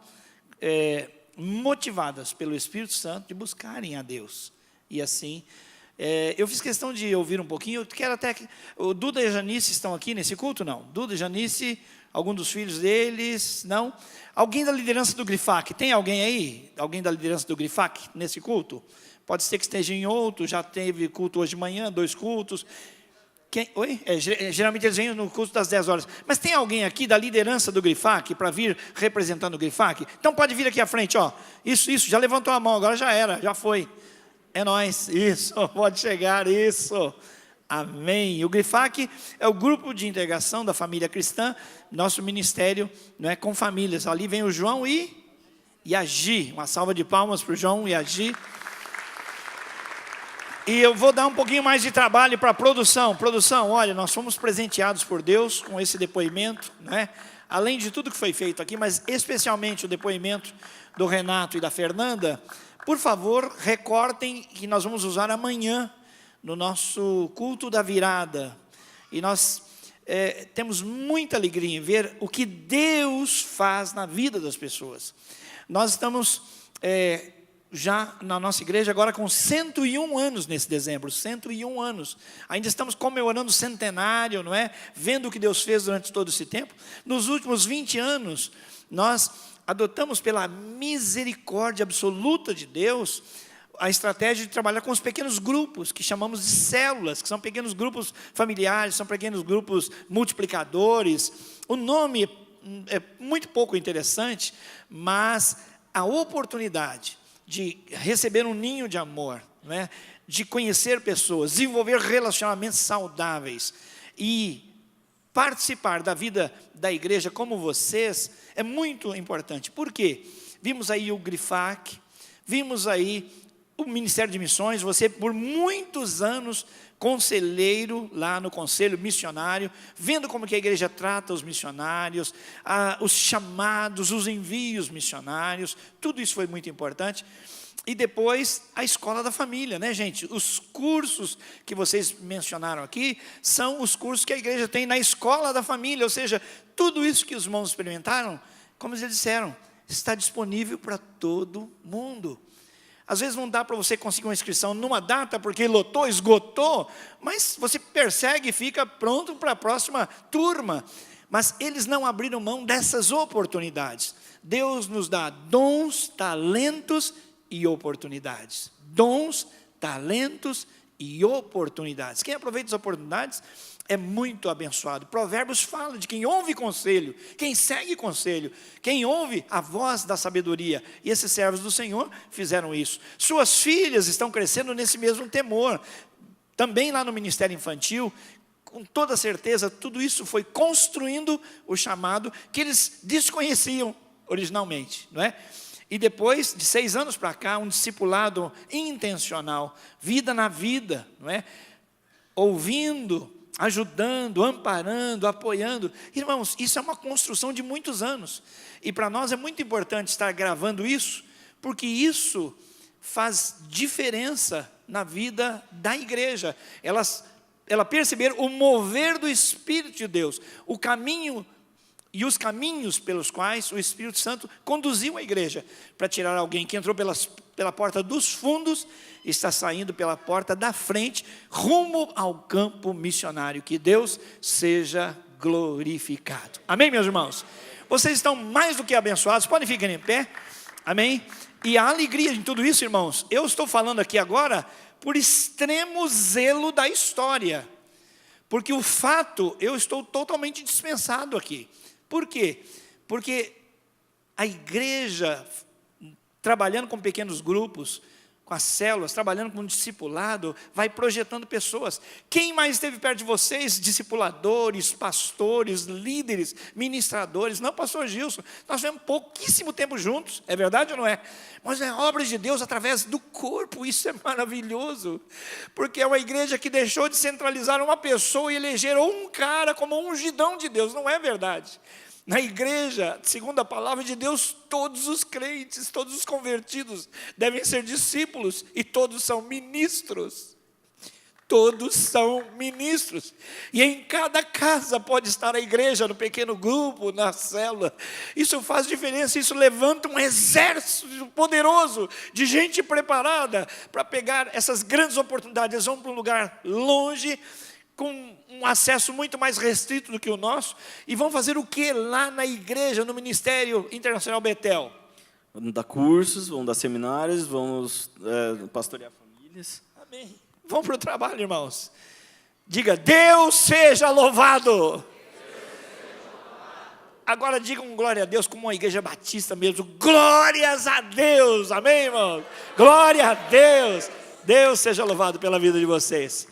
motivadas pelo Espírito Santo de buscarem a Deus. E assim, eu fiz questão de ouvir um pouquinho, eu quero até que... O Duda e a Janice estão aqui nesse culto, não? Duda e Janice... Algum dos filhos deles? Não? Alguém da liderança do GRIFAC? Tem alguém aí? Alguém da liderança do GRIFAC nesse culto? Pode ser que esteja em outro, já teve culto hoje de manhã, 2 cultos. Oi? Geralmente eles vêm no culto das 10 horas. Mas tem alguém aqui da liderança do GRIFAC para vir representando o GRIFAC? Então pode vir aqui à frente, ó. Isso, já levantou a mão, agora já era, já foi. É nóis, isso, pode chegar, isso. Amém. O GRIFAC é o grupo de integração da família cristã, nosso ministério, né, com famílias. Ali vem o João e a Gi. Uma salva de palmas para o João e a Gi. E eu vou dar um pouquinho mais de trabalho para a produção. Produção, olha, nós fomos presenteados por Deus com esse depoimento, né? Além de tudo que foi feito aqui, mas especialmente o depoimento do Renato e da Fernanda. Por favor, recortem que nós vamos usar amanhã no nosso culto da virada. E nós temos muita alegria em ver o que Deus faz na vida das pessoas. Nós estamos já na nossa igreja agora com 101 anos nesse dezembro, 101 anos. Ainda estamos comemorando o centenário, não é? Vendo o que Deus fez durante todo esse tempo. Nos últimos 20 anos, nós adotamos pela misericórdia absoluta de Deus a estratégia de trabalhar com os pequenos grupos, que chamamos de células, que são pequenos grupos familiares, são pequenos grupos multiplicadores. O nome é muito pouco interessante, mas a oportunidade de receber um ninho de amor, né? De conhecer pessoas, desenvolver relacionamentos saudáveis e participar da vida da igreja como vocês, é muito importante. Por quê? Vimos aí o GRIFAC, vimos aí o Ministério de Missões, você por muitos anos conselheiro lá no Conselho Missionário, vendo como que a igreja trata os missionários, os chamados, os envios missionários, tudo isso foi muito importante. E depois a escola da família, né, gente? Os cursos que vocês mencionaram aqui são os cursos que a igreja tem na escola da família, ou seja, tudo isso que os irmãos experimentaram, como eles disseram, está disponível para todo mundo. Às vezes não dá para você conseguir uma inscrição numa data, porque lotou, esgotou, mas você persegue e fica pronto para a próxima turma. Mas eles não abriram mão dessas oportunidades. Deus nos dá dons, talentos e oportunidades. Dons, talentos e oportunidades. Quem aproveita as oportunidades é muito abençoado. Provérbios fala de quem ouve conselho, quem segue conselho, quem ouve a voz da sabedoria. E esses servos do Senhor fizeram isso. Suas filhas estão crescendo nesse mesmo temor. Também lá no ministério infantil, com toda certeza, tudo isso foi construindo o chamado que eles desconheciam originalmente, não é? E depois de 6 anos para cá, um discipulado intencional, vida na vida, não é? Ouvindo, ajudando, amparando, apoiando. Irmãos, isso é uma construção de muitos anos. E para nós é muito importante estar gravando isso, porque isso faz diferença na vida da igreja. Ela perceber o mover do Espírito de Deus, o caminho e os caminhos pelos quais o Espírito Santo conduziu a igreja, para tirar alguém que entrou pela porta dos fundos, está saindo pela porta da frente, rumo ao campo missionário. Que Deus seja glorificado. Amém, meus irmãos? Vocês estão mais do que abençoados, podem ficar em pé, amém? E a alegria em tudo isso, irmãos, eu estou falando aqui agora por extremo zelo da história, porque o fato, eu estou totalmente dispensado aqui. Por quê? Porque a igreja, trabalhando com pequenos grupos, com as células, trabalhando com um discipulado, vai projetando pessoas. Quem mais esteve perto de vocês? Discipuladores, pastores, líderes, ministradores. Não, pastor Gilson, nós tivemos pouquíssimo tempo juntos, é verdade ou não é? Mas é obra de Deus através do corpo, isso é maravilhoso, porque é uma igreja que deixou de centralizar uma pessoa e eleger um cara como um ungidão de Deus, não é verdade? Na igreja, segundo a palavra de Deus, todos os crentes, todos os convertidos devem ser discípulos e todos são ministros. Todos são ministros. E em cada casa pode estar a igreja, no pequeno grupo, na célula. Isso faz diferença, isso levanta um exército poderoso de gente preparada para pegar essas grandes oportunidades. Eles vão para um lugar longe, com um acesso muito mais restrito do que o nosso, e vão fazer o que lá na igreja, no Ministério Internacional Betel? Vamos dar cursos, vamos dar seminários, vamos pastorear famílias. Amém. Vamos para o trabalho, irmãos. Diga, Deus seja louvado. Agora digam glória a Deus, como uma igreja batista mesmo. Glórias a Deus, amém, irmãos? Glória a Deus. Deus seja louvado pela vida de vocês.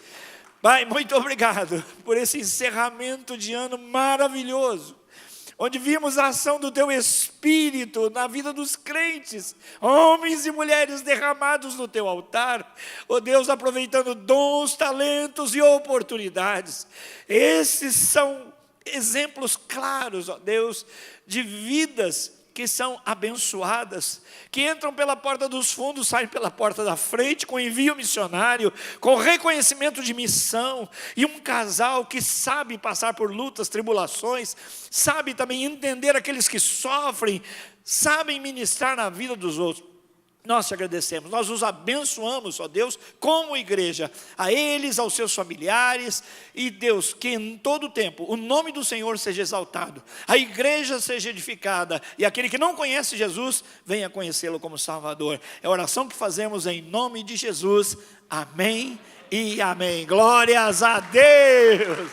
Pai, muito obrigado por esse encerramento de ano maravilhoso, onde vimos a ação do Teu Espírito na vida dos crentes, homens e mulheres derramados no Teu altar, ó Deus, aproveitando dons, talentos e oportunidades. Esses são exemplos claros, ó Deus, de vidas que são abençoadas, que entram pela porta dos fundos, saem pela porta da frente, com envio missionário, com reconhecimento de missão, e um casal que sabe passar por lutas, tribulações, sabe também entender aqueles que sofrem, sabem ministrar na vida dos outros. Nós te agradecemos, nós os abençoamos, ó Deus, como igreja, a eles, aos seus familiares, e Deus, que em todo o tempo o nome do Senhor seja exaltado, a igreja seja edificada, e aquele que não conhece Jesus, venha conhecê-lo como Salvador. É a oração que fazemos em nome de Jesus, amém e amém. Glórias a Deus.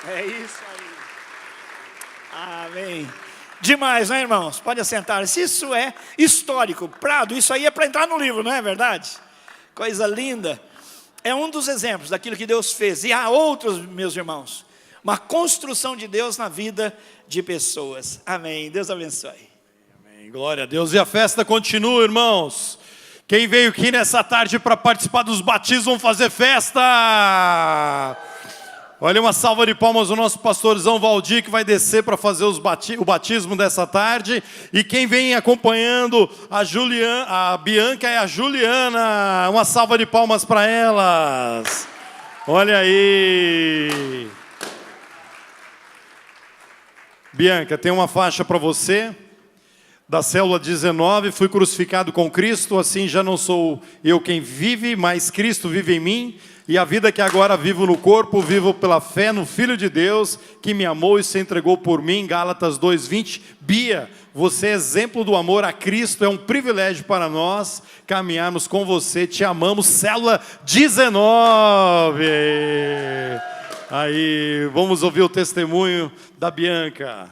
É isso aí. Amém. Demais, né, irmãos? Pode assentar-se. Isso é histórico. Prado, isso aí é para entrar no livro, não é verdade? Coisa linda. É um dos exemplos daquilo que Deus fez. E há outros, meus irmãos. Uma construção de Deus na vida de pessoas. Amém. Deus abençoe. Amém. Glória a Deus. E a festa continua, irmãos. Quem veio aqui nessa tarde para participar dos batismos, vão fazer festa. Olha, uma salva de palmas ao nosso pastorzão Valdir, que vai descer para fazer o batismo dessa tarde. E quem vem acompanhando a Bianca e a Juliana. Uma salva de palmas para elas. Olha aí. Bianca, tem uma faixa para você, da célula 19, fui crucificado com Cristo, assim já não sou eu quem vive, mas Cristo vive em mim. E a vida que agora vivo no corpo, vivo pela fé no Filho de Deus, que me amou e se entregou por mim. Gálatas 2:20. Bia, você é exemplo do amor a Cristo, é um privilégio para nós caminharmos com você, te amamos. Célula 19. Aí, vamos ouvir o testemunho da Bianca.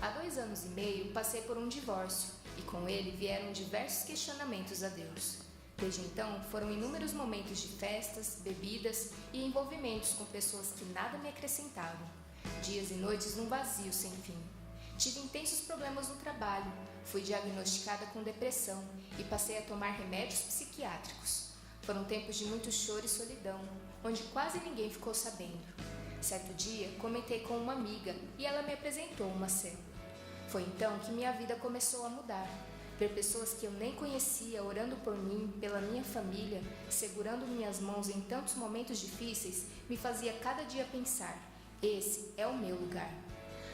Há 2 anos e meio, passei por um divórcio e com ele vieram diversos questionamentos a Deus. Desde então, foram inúmeros momentos de festas, bebidas e envolvimentos com pessoas que nada me acrescentavam. Dias e noites num vazio sem fim. Tive intensos problemas no trabalho, fui diagnosticada com depressão e passei a tomar remédios psiquiátricos. Foram tempos de muito choro e solidão, onde quase ninguém ficou sabendo. Certo dia, comentei com uma amiga e ela me apresentou uma célula. Foi então que minha vida começou a mudar. Ver pessoas que eu nem conhecia orando por mim, pela minha família, segurando minhas mãos em tantos momentos difíceis, me fazia cada dia pensar: esse é o meu lugar.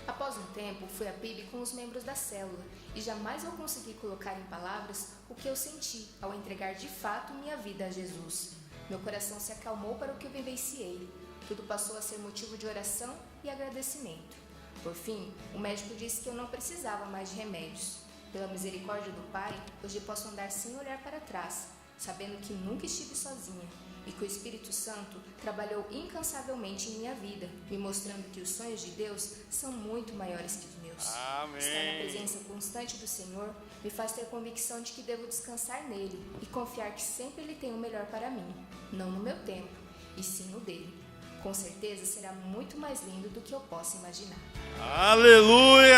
Após um tempo, fui a PIB com os membros da célula e jamais vou conseguir colocar em palavras o que eu senti ao entregar de fato minha vida a Jesus. Meu coração se acalmou para o que eu vivenciei. Tudo passou a ser motivo de oração e agradecimento. Por fim, o médico disse que eu não precisava mais de remédios. Pela misericórdia do Pai, hoje posso andar sem olhar para trás, sabendo que nunca estive sozinha e que o Espírito Santo trabalhou incansavelmente em minha vida, me mostrando que os sonhos de Deus são muito maiores que os meus. Amém. Estar na presença constante do Senhor me faz ter convicção de que devo descansar nele e confiar que sempre Ele tem o melhor para mim, não no meu tempo, e sim no dele. Com certeza será muito mais lindo do que eu possa imaginar. Aleluia!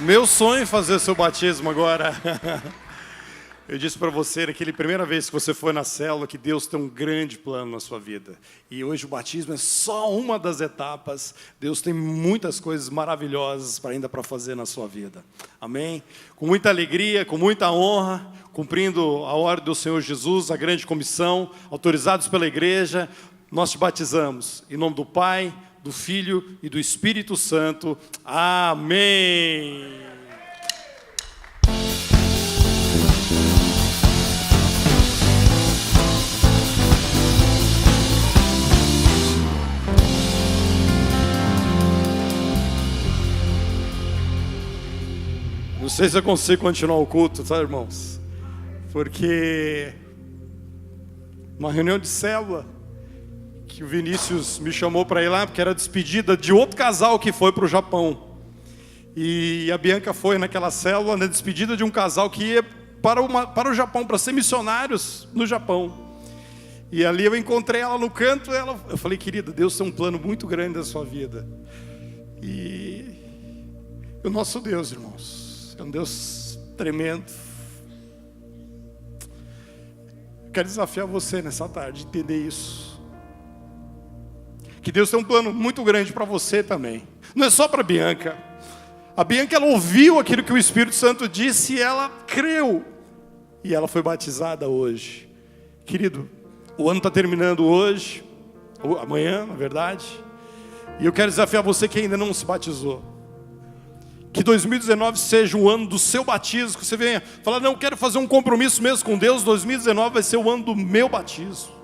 Meu sonho é fazer seu batismo agora. Eu disse para você, naquela primeira vez que você foi na célula, que Deus tem um grande plano na sua vida. E hoje o batismo é só uma das etapas. Deus tem muitas coisas maravilhosas para fazer na sua vida. Amém? Com muita alegria, com muita honra, cumprindo a ordem do Senhor Jesus, a grande comissão, autorizados pela igreja, nós te batizamos. Em nome do Pai, do Filho e do Espírito Santo. Amém. Não sei se eu consigo continuar o culto, tá, irmãos? Porque uma reunião de célula que o Vinícius me chamou para ir lá, porque era despedida de outro casal que foi para o Japão. E a Bianca foi naquela célula, na despedida de um casal que ia para o Japão, para ser missionários no Japão. E ali eu encontrei ela no canto, eu falei: querida, Deus tem um plano muito grande na sua vida. E o nosso Deus, irmãos, é um Deus tremendo. Eu quero desafiar você nessa tarde, entender isso. Que Deus tem um plano muito grande para você também. Não é só para a Bianca. A Bianca, ela ouviu aquilo que o Espírito Santo disse e ela creu. E ela foi batizada hoje. Querido, o ano está terminando hoje, ou amanhã, na verdade. E eu quero desafiar você que ainda não se batizou. Que 2019 seja o ano do seu batismo. Que você venha falar: não, quero fazer um compromisso mesmo com Deus. 2019 vai ser o ano do meu batismo.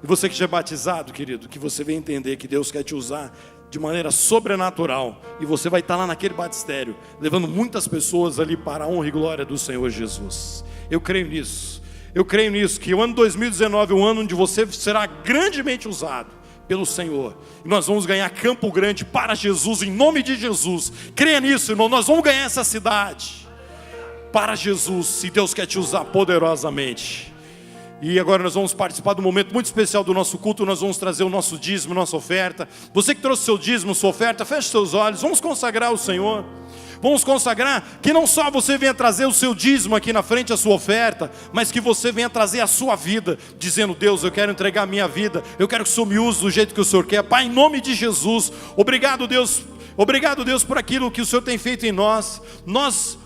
E você que já é batizado, querido, que você venha entender que Deus quer te usar de maneira sobrenatural. E você vai estar lá naquele batistério, levando muitas pessoas ali para a honra e glória do Senhor Jesus. Eu creio nisso. Eu creio nisso, que o ano 2019 é o ano onde você será grandemente usado pelo Senhor. E nós vamos ganhar Campo Grande para Jesus, em nome de Jesus. Creia nisso, irmão. Nós vamos ganhar essa cidade para Jesus, se Deus quer te usar poderosamente. E agora nós vamos participar de um momento muito especial do nosso culto. Nós vamos trazer o nosso dízimo, nossa oferta. Você que trouxe seu dízimo, sua oferta, feche seus olhos. Vamos consagrar o Senhor. Vamos consagrar que não só você venha trazer o seu dízimo aqui na frente, a sua oferta, mas que você venha trazer a sua vida, dizendo: Deus, eu quero entregar a minha vida. Eu quero que o Senhor me use do jeito que o Senhor quer. Pai, em nome de Jesus, obrigado, Deus. Obrigado, Deus, por aquilo que o Senhor tem feito em nós.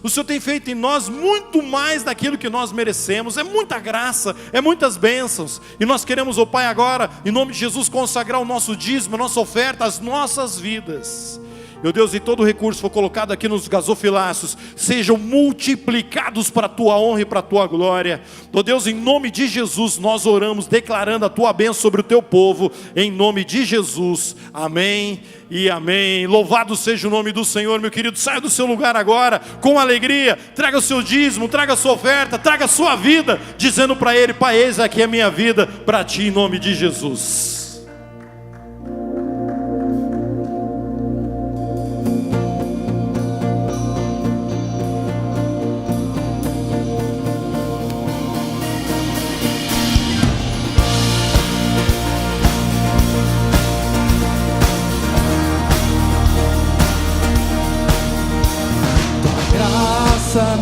O Senhor tem feito em nós muito mais daquilo que nós merecemos. É muita graça, é muitas bênçãos. E nós queremos, ó Pai, agora, em nome de Jesus, consagrar o nosso dízimo, a nossa oferta, as nossas vidas. Meu Deus, e todo recurso for colocado aqui nos gasofilácios, sejam multiplicados para a tua honra e para a tua glória. Meu Deus, em nome de Jesus, nós oramos, declarando a tua bênção sobre o teu povo, em nome de Jesus, amém e amém. Louvado seja o nome do Senhor, meu querido. Saia do seu lugar agora, com alegria, traga o seu dízimo, traga a sua oferta, traga a sua vida, dizendo para Ele: Pai, eis aqui a minha vida, para Ti, em nome de Jesus.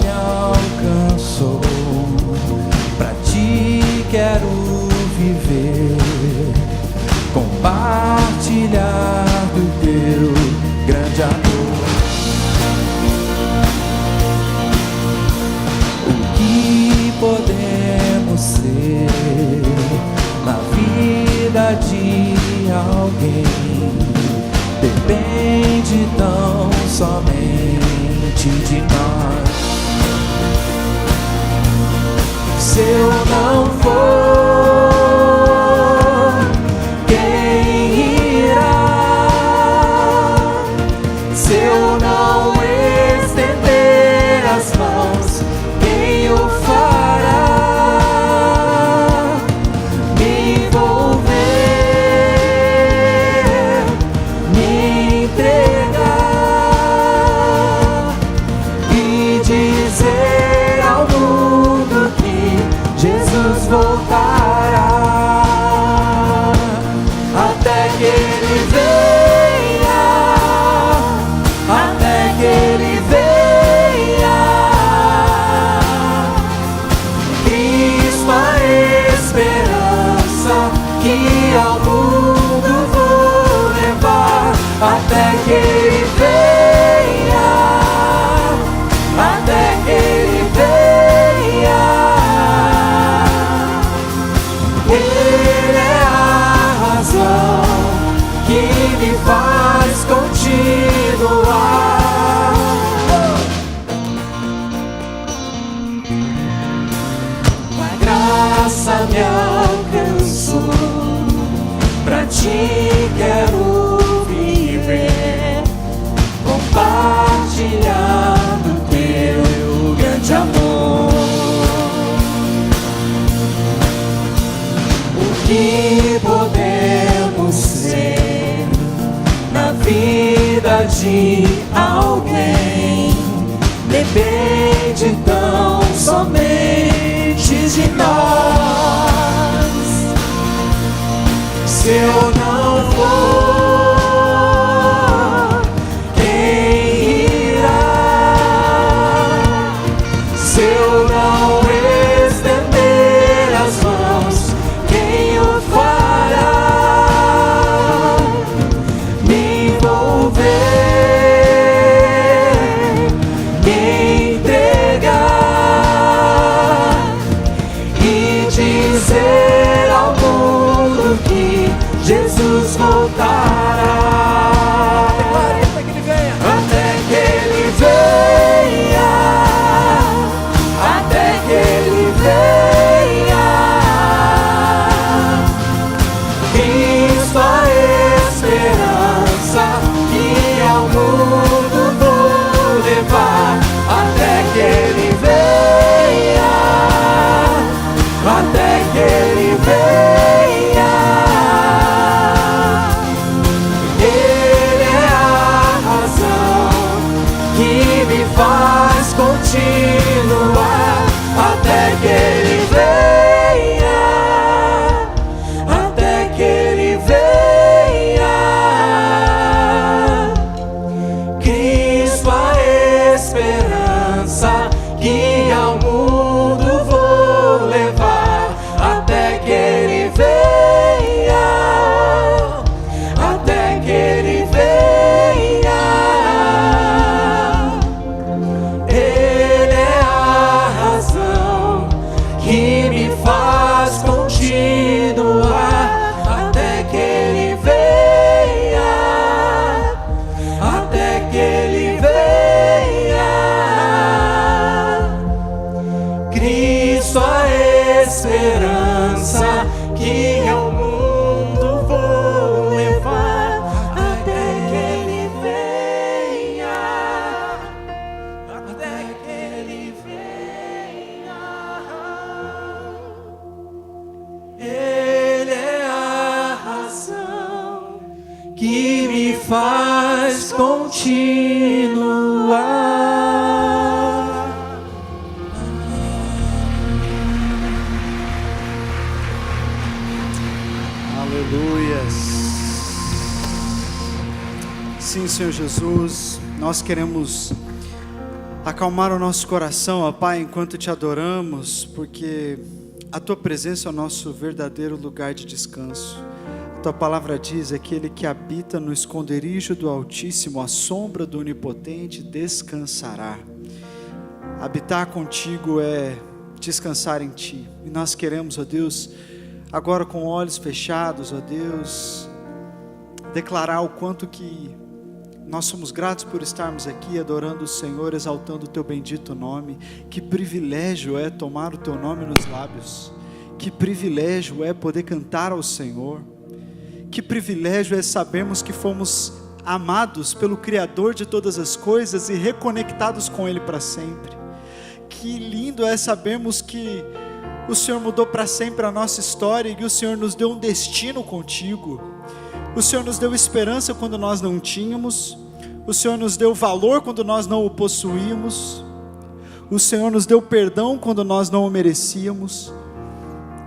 Me alcançou, pra Ti quero viver, compartilhar do Teu grande amor. O que podemos ser na vida de alguém depende tão somente de nós. Se eu não for, quem irá? Se eu não estender as mãos, quem o fará? Me envolver, me entregar e dizer ao mundo que Jesus voltará, até que Ele venha, até que Ele venha. Cristo, a esperança que ao mundo vou levar, até que Ele venha, até que Ele venha. Ele é a razão que me faz continuar. A graça me alcançou, pra Ti quero viver, compartilhar do Teu grande amor. O que podemos ser na vida de alguém depende tão somente de nós. Se eu não for, quem irá? Se eu não estender as mãos, quem o fará? Me envolver, me entregar e dizer ao mundo que Jesus voltará, até que Ele venha, até que Ele venha. Cristo, a esperança que ao mundo vou levar, até que Ele venha, até que Ele venha. Ele é a razão que me faz continuar, até que Ele venha, até que Ele venha. Cristo, a esperança que ao mundo vou levar, até que Ele venha, até que Ele venha. Ele é faz continuar. Aleluias. Sim, Senhor Jesus, nós queremos acalmar o nosso coração, ó Pai, enquanto te adoramos, porque a Tua presença é o nosso verdadeiro lugar de descanso. A Tua palavra diz: aquele que habita no esconderijo do Altíssimo, à sombra do Onipotente, descansará. Habitar contigo é descansar em Ti. E nós queremos, ó Deus, agora com olhos fechados, ó Deus, declarar o quanto que nós somos gratos por estarmos aqui adorando o Senhor, exaltando o Teu bendito nome. Que privilégio é tomar o Teu nome nos lábios. Que privilégio é poder cantar ao Senhor. Que privilégio é sabermos que fomos amados pelo Criador de todas as coisas e reconectados com Ele para sempre. Que lindo é sabermos que o Senhor mudou para sempre a nossa história e o Senhor nos deu um destino contigo. O Senhor nos deu esperança quando nós não tínhamos. O Senhor nos deu valor quando nós não o possuímos. O Senhor nos deu perdão quando nós não o merecíamos.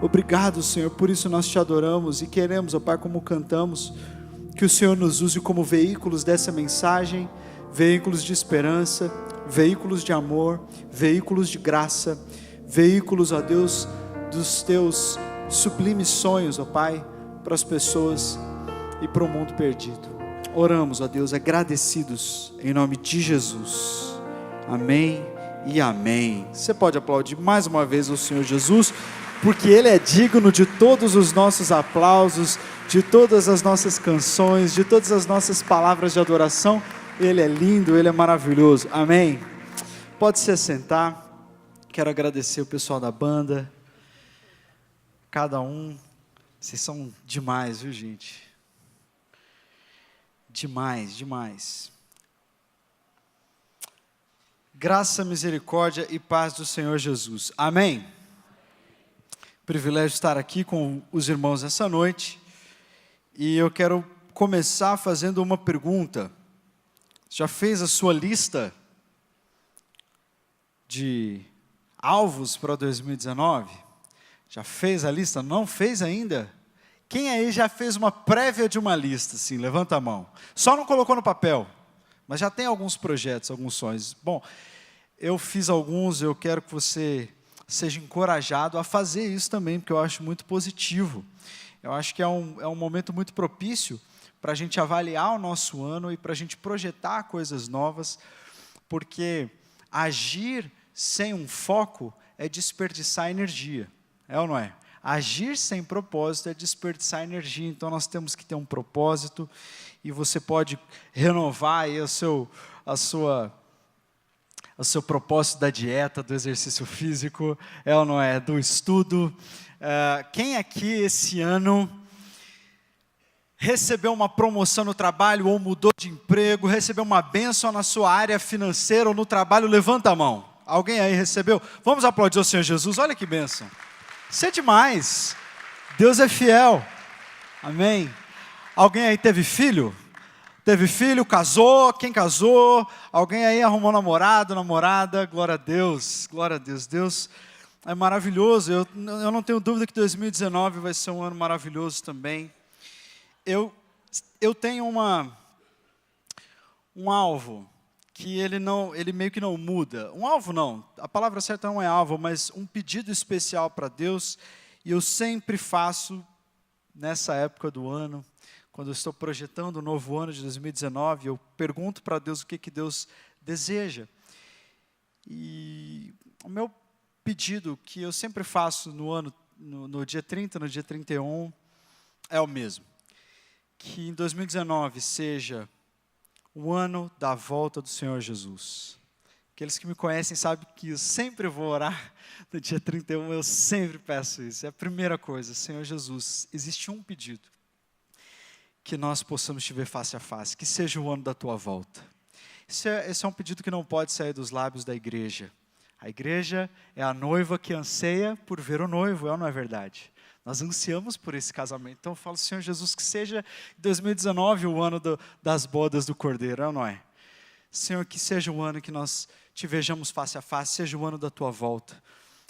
Obrigado, Senhor, por isso nós te adoramos e queremos, ó Pai, como cantamos, que o Senhor nos use como veículos dessa mensagem, veículos de esperança, veículos de amor, veículos de graça, veículos, ó Deus, dos teus sublimes sonhos, ó Pai, para as pessoas e para o mundo perdido. Oramos, ó Deus, agradecidos em nome de Jesus. Amém e amém. Você pode aplaudir mais uma vez o Senhor Jesus, porque Ele é digno de todos os nossos aplausos, de todas as nossas canções, de todas as nossas palavras de adoração. Ele é lindo, Ele é maravilhoso. Amém. Pode se assentar. Quero agradecer o pessoal da banda, cada um. Vocês são demais, viu, gente? Demais, demais. Graça, misericórdia e paz do Senhor Jesus. Amém. Privilégio estar aqui com os irmãos essa noite. E eu quero começar fazendo uma pergunta. Já fez a sua lista de alvos para 2019? Já fez a lista? Não fez ainda? Quem aí já fez uma prévia de uma lista? Sim, levanta a mão. Só não colocou no papel, mas já tem alguns projetos, alguns sonhos. Bom, eu fiz alguns, eu quero que você seja encorajado a fazer isso também, porque eu acho muito positivo. Eu acho que é um momento muito propício para a gente avaliar o nosso ano e para a gente projetar coisas novas, porque agir sem um foco é desperdiçar energia, é ou não é? Agir sem propósito é desperdiçar energia, então nós temos que ter um propósito, e você pode renovar aí o seu propósito da dieta, do exercício físico, é ou não é? Do estudo. Quem aqui esse ano recebeu uma promoção no trabalho ou mudou de emprego, recebeu uma bênção na sua área financeira ou no trabalho? Levanta a mão. Alguém aí recebeu? Vamos aplaudir o Senhor Jesus, olha que bênção. Isso é demais. Deus é fiel. Amém. Alguém aí teve filho? Teve filho, casou, quem casou? Alguém aí arrumou namorado, namorada? Glória a Deus, glória a Deus. Deus é maravilhoso. Eu não tenho dúvida que 2019 vai ser um ano maravilhoso também. Eu tenho um alvo que ele meio que não muda. Um alvo não, a palavra certa não é alvo, mas um pedido especial para Deus, e eu sempre faço nessa época do ano, quando eu estou projetando o novo ano de 2019, eu pergunto para Deus o que Deus deseja. E o meu pedido, que eu sempre faço no dia 30, no dia 31, é o mesmo. Que em 2019 seja o ano da volta do Senhor Jesus. Aqueles que me conhecem sabem que eu sempre vou orar no dia 31, eu sempre peço isso. É a primeira coisa, Senhor Jesus, existe um pedido: que nós possamos te ver face a face, que seja o ano da tua volta. Esse é um pedido que não pode sair dos lábios da igreja. A igreja é a noiva que anseia por ver o noivo, é ou não é verdade? Nós ansiamos por esse casamento. Então eu falo, Senhor Jesus, que seja 2019 o ano das bodas do Cordeiro, não é? Senhor, que seja o ano que nós te vejamos face a face, seja o ano da tua volta.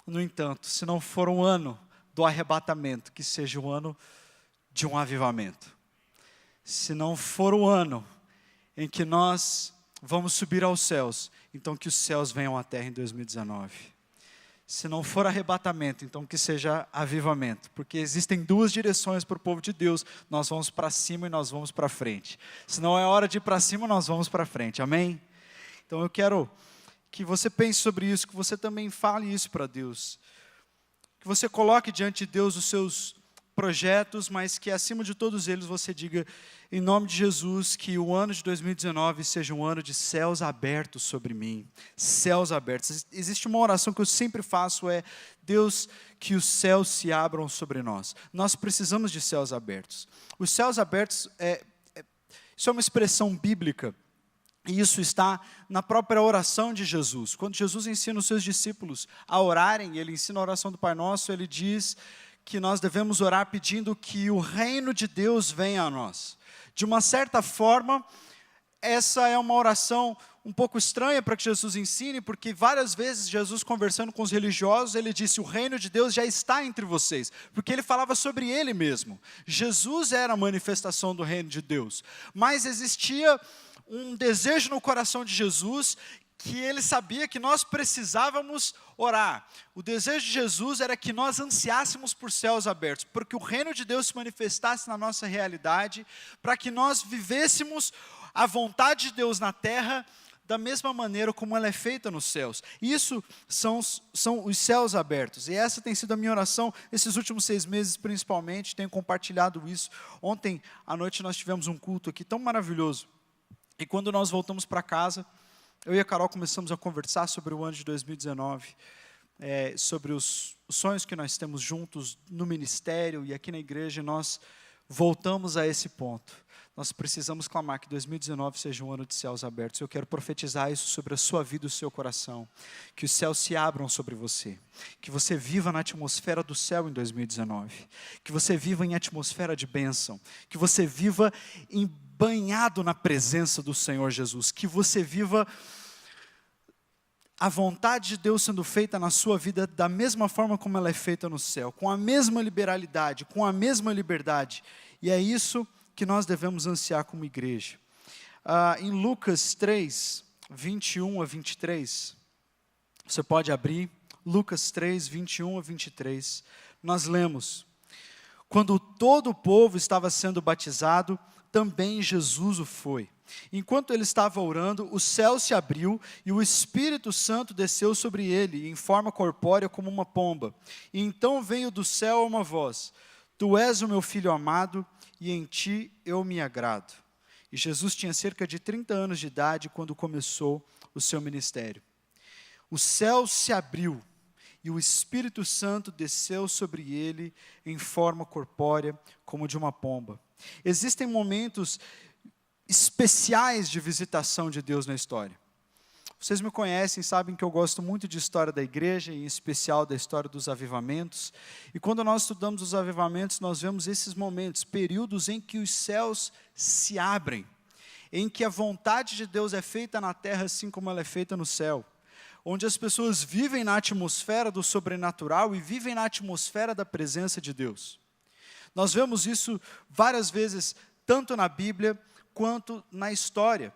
No entanto, se não for um ano do arrebatamento, que seja o ano de um avivamento. Se não for o ano em que nós vamos subir aos céus, então que os céus venham à terra em 2019. Se não for arrebatamento, então que seja avivamento, porque existem duas direções para o povo de Deus, nós vamos para cima e nós vamos para frente. Se não é hora de ir para cima, nós vamos para frente, amém? Então eu quero que você pense sobre isso, que você também fale isso para Deus, que você coloque diante de Deus os seus projetos, mas que acima de todos eles você diga, em nome de Jesus, que o ano de 2019 seja um ano de céus abertos sobre mim, céus abertos. Existe uma oração que eu sempre faço, Deus, que os céus se abram sobre nós. Nós precisamos de céus abertos. Os céus abertos, isso é uma expressão bíblica, e isso está na própria oração de Jesus. Quando Jesus ensina os seus discípulos a orarem, ele ensina a oração do Pai Nosso, ele diz que nós devemos orar pedindo que o reino de Deus venha a nós. De uma certa forma, essa é uma oração um pouco estranha para que Jesus ensine, porque várias vezes Jesus conversando com os religiosos, ele disse, o reino de Deus já está entre vocês, porque ele falava sobre ele mesmo. Jesus era a manifestação do reino de Deus, mas existia um desejo no coração de Jesus que ele sabia que nós precisávamos orar. O desejo de Jesus era que nós ansiássemos por céus abertos, porque o reino de Deus se manifestasse na nossa realidade, para que nós vivêssemos a vontade de Deus na terra, da mesma maneira como ela é feita nos céus. Isso são os céus abertos, e essa tem sido a minha oração, esses últimos 6 meses principalmente, tenho compartilhado isso. Ontem à noite nós tivemos um culto aqui tão maravilhoso, e quando nós voltamos para casa, eu e a Carol começamos a conversar sobre o ano de 2019, sobre os sonhos que nós temos juntos no ministério e aqui na igreja, e nós voltamos a esse ponto. Nós precisamos clamar que 2019 seja um ano de céus abertos. Eu quero profetizar isso sobre a sua vida e o seu coração. Que os céus se abram sobre você. Que você viva na atmosfera do céu em 2019. Que você viva em atmosfera de bênção. Que você viva banhado na presença do Senhor Jesus. Que você viva a vontade de Deus sendo feita na sua vida da mesma forma como ela é feita no céu. Com a mesma liberalidade, com a mesma liberdade. E é isso que nós devemos ansiar como igreja. Em Lucas 3, 21 a 23, você pode abrir, Lucas 3, 21 a 23, nós lemos, quando todo o povo estava sendo batizado, também Jesus o foi. Enquanto ele estava orando, o céu se abriu e o Espírito Santo desceu sobre ele, em forma corpórea como uma pomba. E então veio do céu uma voz, tu és o meu filho amado, e em ti eu me agrado. E Jesus tinha cerca de 30 anos de idade quando começou o seu ministério. O céu se abriu e o Espírito Santo desceu sobre ele em forma corpórea como de uma pomba. Existem momentos especiais de visitação de Deus na história. Vocês me conhecem, sabem que eu gosto muito de história da igreja, em especial da história dos avivamentos. E quando nós estudamos os avivamentos, nós vemos esses momentos, períodos em que os céus se abrem, em que a vontade de Deus é feita na terra assim como ela é feita no céu, onde as pessoas vivem na atmosfera do sobrenatural e vivem na atmosfera da presença de Deus. Nós vemos isso várias vezes, tanto na Bíblia quanto na história.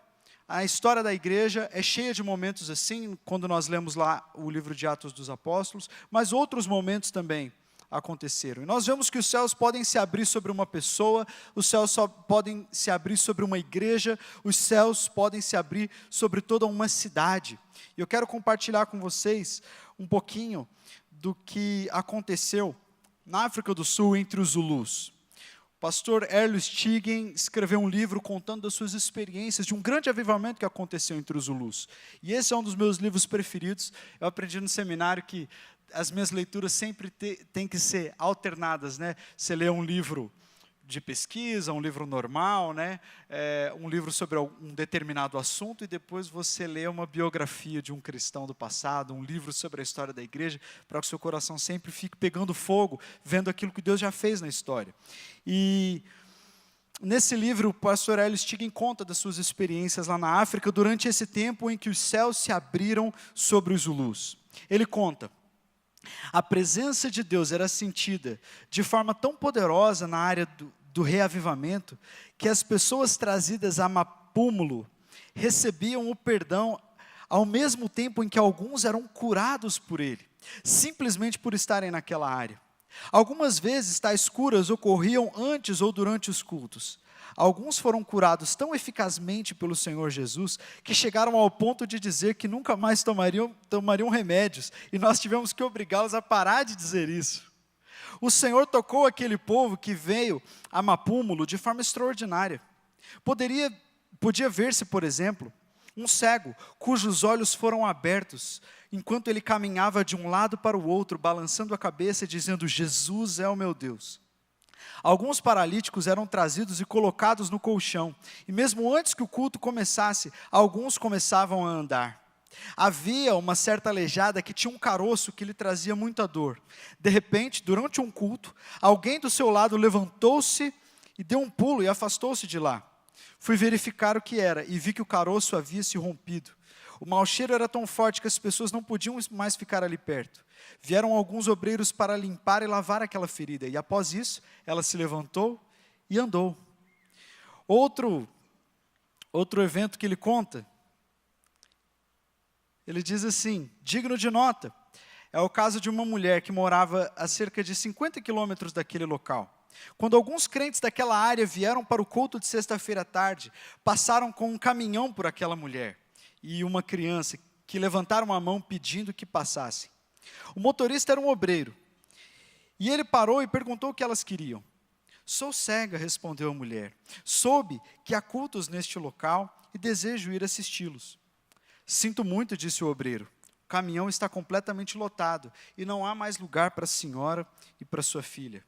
A história da igreja é cheia de momentos assim, quando nós lemos lá o livro de Atos dos Apóstolos, mas outros momentos também aconteceram. E nós vemos que os céus podem se abrir sobre uma pessoa, os céus só podem se abrir sobre uma igreja, os céus podem se abrir sobre toda uma cidade. E eu quero compartilhar com vocês um pouquinho do que aconteceu na África do Sul entre os Zulus. O pastor Erlo Stigen escreveu um livro contando das suas experiências de um grande avivamento que aconteceu entre os Zulus. E esse é um dos meus livros preferidos. Eu aprendi no seminário que as minhas leituras sempre têm que ser alternadas, né? Você lê um livro de pesquisa, um livro normal, né? Um livro sobre um determinado assunto, e depois você lê uma biografia de um cristão do passado, um livro sobre a história da igreja, para que o seu coração sempre fique pegando fogo, vendo aquilo que Deus já fez na história. E nesse livro, o pastor Hélio Stiggin conta das suas experiências lá na África, durante esse tempo em que os céus se abriram sobre os Zulus. Ele conta: a presença de Deus era sentida de forma tão poderosa na área do reavivamento, que as pessoas trazidas a Mapúmulo recebiam o perdão ao mesmo tempo em que alguns eram curados por ele, simplesmente por estarem naquela área. Algumas vezes tais curas ocorriam antes ou durante os cultos. Alguns foram curados tão eficazmente pelo Senhor Jesus, que chegaram ao ponto de dizer que nunca mais tomariam remédios, e nós tivemos que obrigá-los a parar de dizer isso. O Senhor tocou aquele povo que veio a Mapúmulo de forma extraordinária. Podia ver-se, por exemplo, um cego, cujos olhos foram abertos, enquanto ele caminhava de um lado para o outro, balançando a cabeça e dizendo: Jesus é o meu Deus. Alguns paralíticos eram trazidos e colocados no colchão, e mesmo antes que o culto começasse, alguns começavam a andar. Havia uma certa aleijada que tinha um caroço que lhe trazia muita dor. De repente, durante um culto, alguém do seu lado levantou-se e deu um pulo e afastou-se de lá. Fui verificar o que era e vi que o caroço havia se rompido. O mau cheiro era tão forte que as pessoas não podiam mais ficar ali perto. Vieram alguns obreiros para limpar e lavar aquela ferida, e após isso, ela se levantou e andou. Outro evento que ele conta, ele diz assim, digno de nota, é o caso de uma mulher que morava a cerca de 50 quilômetros daquele local. Quando alguns crentes daquela área vieram para o culto de sexta-feira à tarde, passaram com um caminhão por aquela mulher e uma criança que levantaram a mão pedindo que passassem. O motorista era um obreiro, e ele parou e perguntou o que elas queriam. Sou cega, respondeu a mulher. Soube que há cultos neste local e desejo ir assisti-los. Sinto muito, disse o obreiro. O caminhão está completamente lotado e não há mais lugar para a senhora e para sua filha.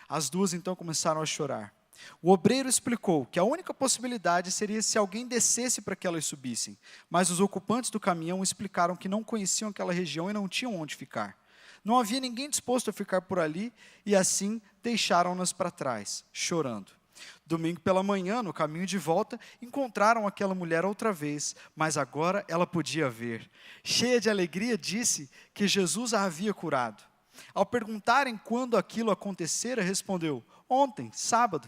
As duas então começaram a chorar. O obreiro explicou que a única possibilidade seria se alguém descesse para que elas subissem, mas os ocupantes do caminhão explicaram que não conheciam aquela região e não tinham onde ficar. Não havia ninguém disposto a ficar por ali e assim deixaram-nas para trás, chorando. Domingo pela manhã, no caminho de volta, encontraram aquela mulher outra vez, mas agora ela podia ver. Cheia de alegria, disse que Jesus a havia curado. Ao perguntarem quando aquilo acontecera, respondeu: ontem, sábado.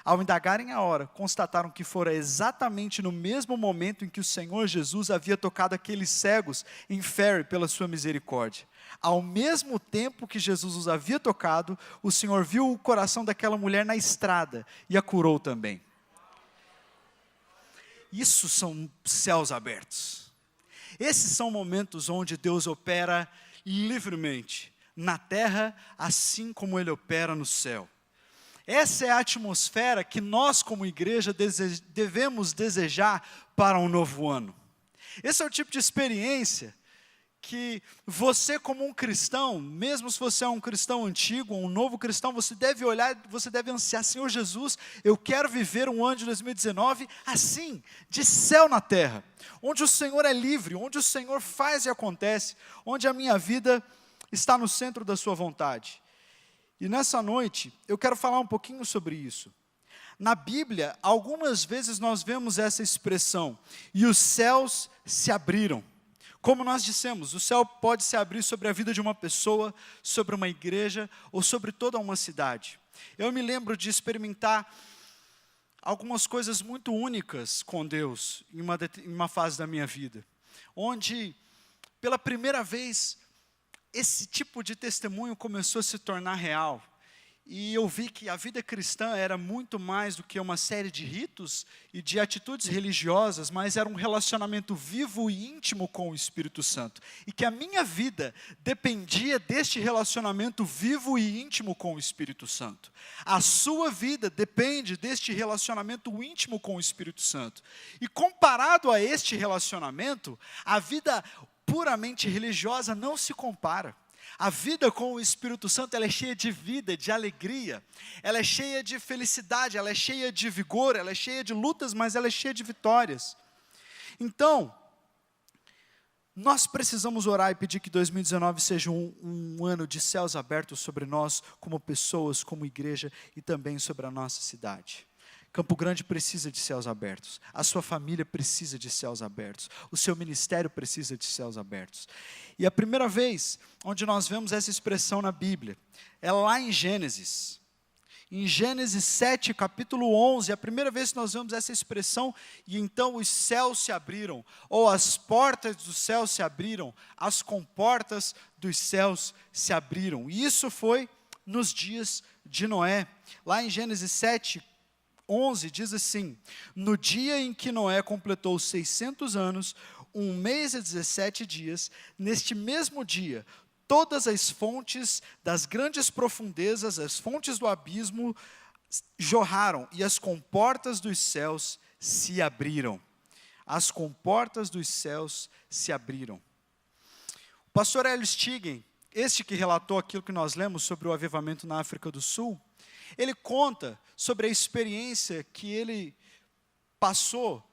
Ao indagarem a hora, constataram que fora exatamente no mesmo momento em que o Senhor Jesus havia tocado aqueles cegos em Ferry pela sua misericórdia. Ao mesmo tempo que Jesus os havia tocado, o Senhor viu o coração daquela mulher na estrada e a curou também. Isso são céus abertos. Esses são momentos onde Deus opera livremente na terra, assim como Ele opera no céu. Essa é a atmosfera que nós, como igreja, devemos desejar para um novo ano. Esse é o tipo de experiência que você, como um cristão, mesmo se você é um cristão antigo, um novo cristão, você deve olhar, você deve ansiar: Senhor Jesus, eu quero viver um ano de 2019 assim, de céu na terra, onde o Senhor é livre, onde o Senhor faz e acontece, onde a minha vida está no centro da sua vontade. E nessa noite, eu quero falar um pouquinho sobre isso. Na Bíblia, algumas vezes nós vemos essa expressão: e os céus se abriram. Como nós dissemos, o céu pode se abrir sobre a vida de uma pessoa, sobre uma igreja ou sobre toda uma cidade. Eu me lembro de experimentar algumas coisas muito únicas com Deus em uma fase da minha vida, onde, pela primeira vez, esse tipo de testemunho começou a se tornar real. E eu vi que a vida cristã era muito mais do que uma série de ritos e de atitudes religiosas, mas era um relacionamento vivo e íntimo com o Espírito Santo. E que a minha vida dependia deste relacionamento vivo e íntimo com o Espírito Santo. A sua vida depende deste relacionamento íntimo com o Espírito Santo. E comparado a este relacionamento, a vida puramente religiosa não se compara. A vida com o Espírito Santo, ela é cheia de vida, de alegria, ela é cheia de felicidade, ela é cheia de vigor, ela é cheia de lutas, mas ela é cheia de vitórias. Então, nós precisamos orar e pedir que 2019 seja um ano de céus abertos sobre nós, como pessoas, como igreja e também sobre a nossa cidade. Campo Grande precisa de céus abertos, a sua família precisa de céus abertos, o seu ministério precisa de céus abertos. E a primeira vez onde nós vemos essa expressão na Bíblia, é lá em Gênesis. Em Gênesis 7, capítulo 11, é a primeira vez que nós vemos essa expressão, e então os céus se abriram, ou as portas dos céus se abriram, as comportas dos céus se abriram. E isso foi nos dias de Noé. Lá em Gênesis 7, 11 diz assim: no dia em que Noé completou 600 anos, 1 mês e 17 dias, neste mesmo dia, todas as fontes das grandes profundezas, as fontes do abismo, jorraram, e as comportas dos céus se abriram. As comportas dos céus se abriram. O pastor Hélio Stigen, este que relatou aquilo que nós lemos sobre o avivamento na África do Sul, ele conta sobre a experiência que ele passou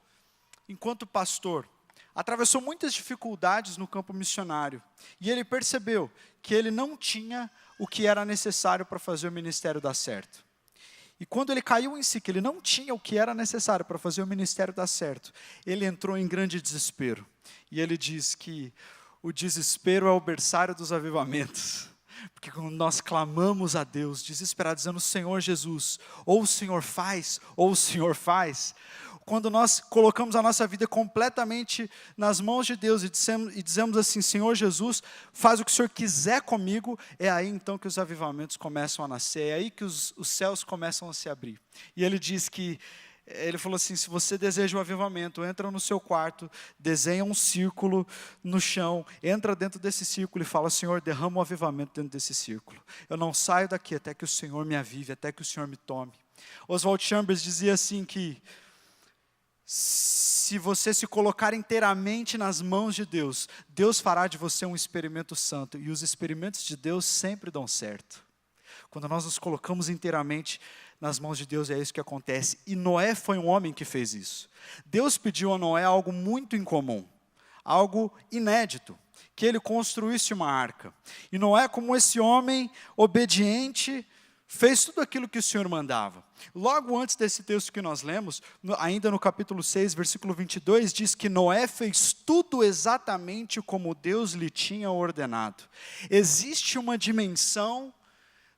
enquanto pastor. Atravessou muitas dificuldades no campo missionário. E ele percebeu que ele não tinha o que era necessário para fazer o ministério dar certo. E quando ele caiu em si, que ele não tinha o que era necessário para fazer o ministério dar certo, ele entrou em grande desespero. E ele diz que o desespero é o berçário dos avivamentos. Porque quando nós clamamos a Deus, desesperados, dizendo: Senhor Jesus, ou o Senhor faz, ou o Senhor faz. Quando nós colocamos a nossa vida completamente nas mãos de Deus e dizemos assim: Senhor Jesus, faz o que o Senhor quiser comigo, é aí então que os avivamentos começam a nascer, é aí que os céus começam a se abrir. E ele diz que, ele falou assim: se você deseja o avivamento, entra no seu quarto, desenha um círculo no chão, entra dentro desse círculo e fala: Senhor, derrama o avivamento dentro desse círculo. Eu não saio daqui até que o Senhor me avive, até que o Senhor me tome. Oswald Chambers dizia assim que, se você se colocar inteiramente nas mãos de Deus, Deus fará de você um experimento santo, e os experimentos de Deus sempre dão certo. Quando nós nos colocamos inteiramente nas mãos de Deus, é isso que acontece. E Noé foi um homem que fez isso. Deus pediu a Noé algo muito incomum, algo inédito, que ele construísse uma arca. E Noé, como esse homem obediente, fez tudo aquilo que o Senhor mandava. Logo antes desse texto que nós lemos, ainda no capítulo 6, versículo 22, diz que Noé fez tudo exatamente como Deus lhe tinha ordenado. Existe uma dimensão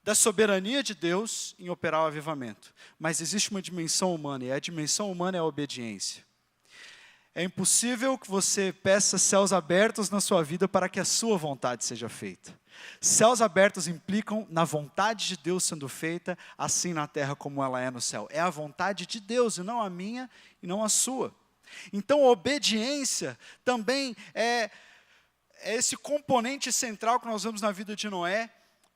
da soberania de Deus em operar o avivamento, mas existe uma dimensão humana, e a dimensão humana é a obediência. É impossível que você peça céus abertos na sua vida para que a sua vontade seja feita. Céus abertos implicam na vontade de Deus sendo feita, assim na terra como ela é no céu. É a vontade de Deus, e não a minha, e não a sua. Então a obediência também é esse componente central que nós vemos na vida de Noé,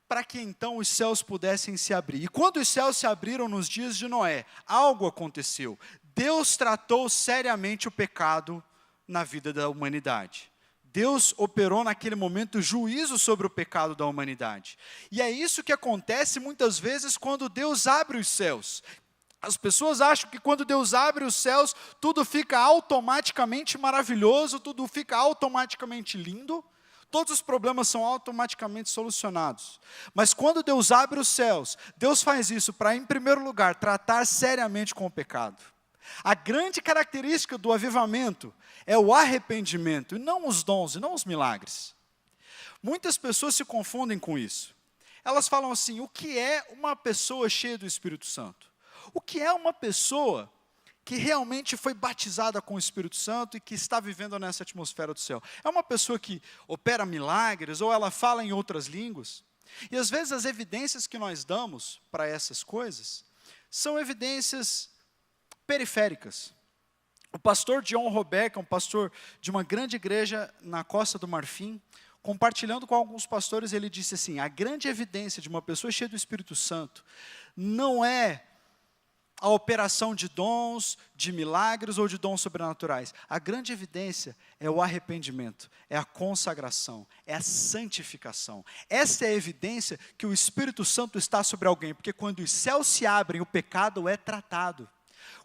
para que então os céus pudessem se abrir. E quando os céus se abriram nos dias de Noé, algo aconteceu. Deus tratou seriamente o pecado na vida da humanidade. Deus operou naquele momento juízo sobre o pecado da humanidade. E é isso que acontece muitas vezes quando Deus abre os céus. As pessoas acham que quando Deus abre os céus, tudo fica automaticamente maravilhoso, tudo fica automaticamente lindo, todos os problemas são automaticamente solucionados. Mas quando Deus abre os céus, Deus faz isso para, em primeiro lugar, tratar seriamente com o pecado. A grande característica do avivamento é o arrependimento, e não os dons, e não os milagres. Muitas pessoas se confundem com isso. Elas falam assim: o que é uma pessoa cheia do Espírito Santo? O que é uma pessoa que realmente foi batizada com o Espírito Santo e que está vivendo nessa atmosfera do céu? É uma pessoa que opera milagres, ou ela fala em outras línguas? E às vezes as evidências que nós damos para essas coisas são evidências periféricas. O pastor John Robert, que é um pastor de uma grande igreja na Costa do Marfim, compartilhando com alguns pastores, ele disse assim: a grande evidência de uma pessoa cheia do Espírito Santo não é a operação de dons, de milagres ou de dons sobrenaturais. A grande evidência é o arrependimento, é a consagração, é a santificação. Essa é a evidência que o Espírito Santo está sobre alguém, porque quando os céus se abrem, o pecado é tratado.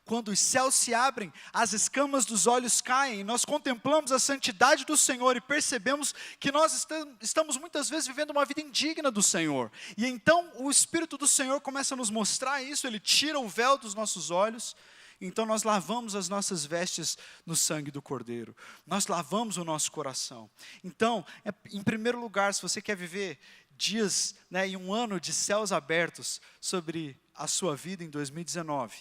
Quando os céus se abrem, as escamas dos olhos caem, nós contemplamos a santidade do Senhor e percebemos que nós estamos muitas vezes vivendo uma vida indigna do Senhor. E então o Espírito do Senhor começa a nos mostrar isso, Ele tira o véu dos nossos olhos, então nós lavamos as nossas vestes no sangue do Cordeiro, nós lavamos o nosso coração. Então, em primeiro lugar, se você quer viver dias, e um ano de céus abertos sobre a sua vida em 2019,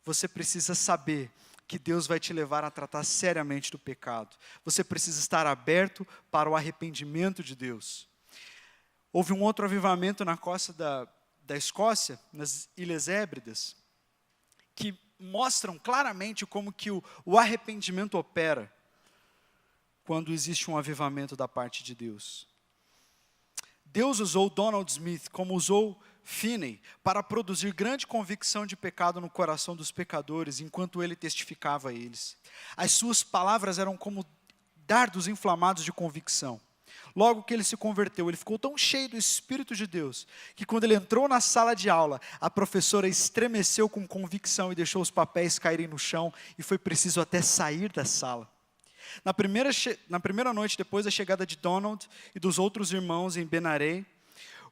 você precisa saber que Deus vai te levar a tratar seriamente do pecado. Você precisa estar aberto para o arrependimento de Deus. Houve um outro avivamento na costa da Escócia, nas Ilhas Hébridas, que mostram claramente como que o arrependimento opera quando existe um avivamento da parte de Deus. Deus usou Donald Smith, como usou Finney, para produzir grande convicção de pecado no coração dos pecadores, enquanto ele testificava a eles. As suas palavras eram como dardos inflamados de convicção. Logo que ele se converteu, ele ficou tão cheio do Espírito de Deus, que quando ele entrou na sala de aula, a professora estremeceu com convicção e deixou os papéis caírem no chão, e foi preciso até sair da sala. Na primeira noite, depois da chegada de Donald e dos outros irmãos em Benaré,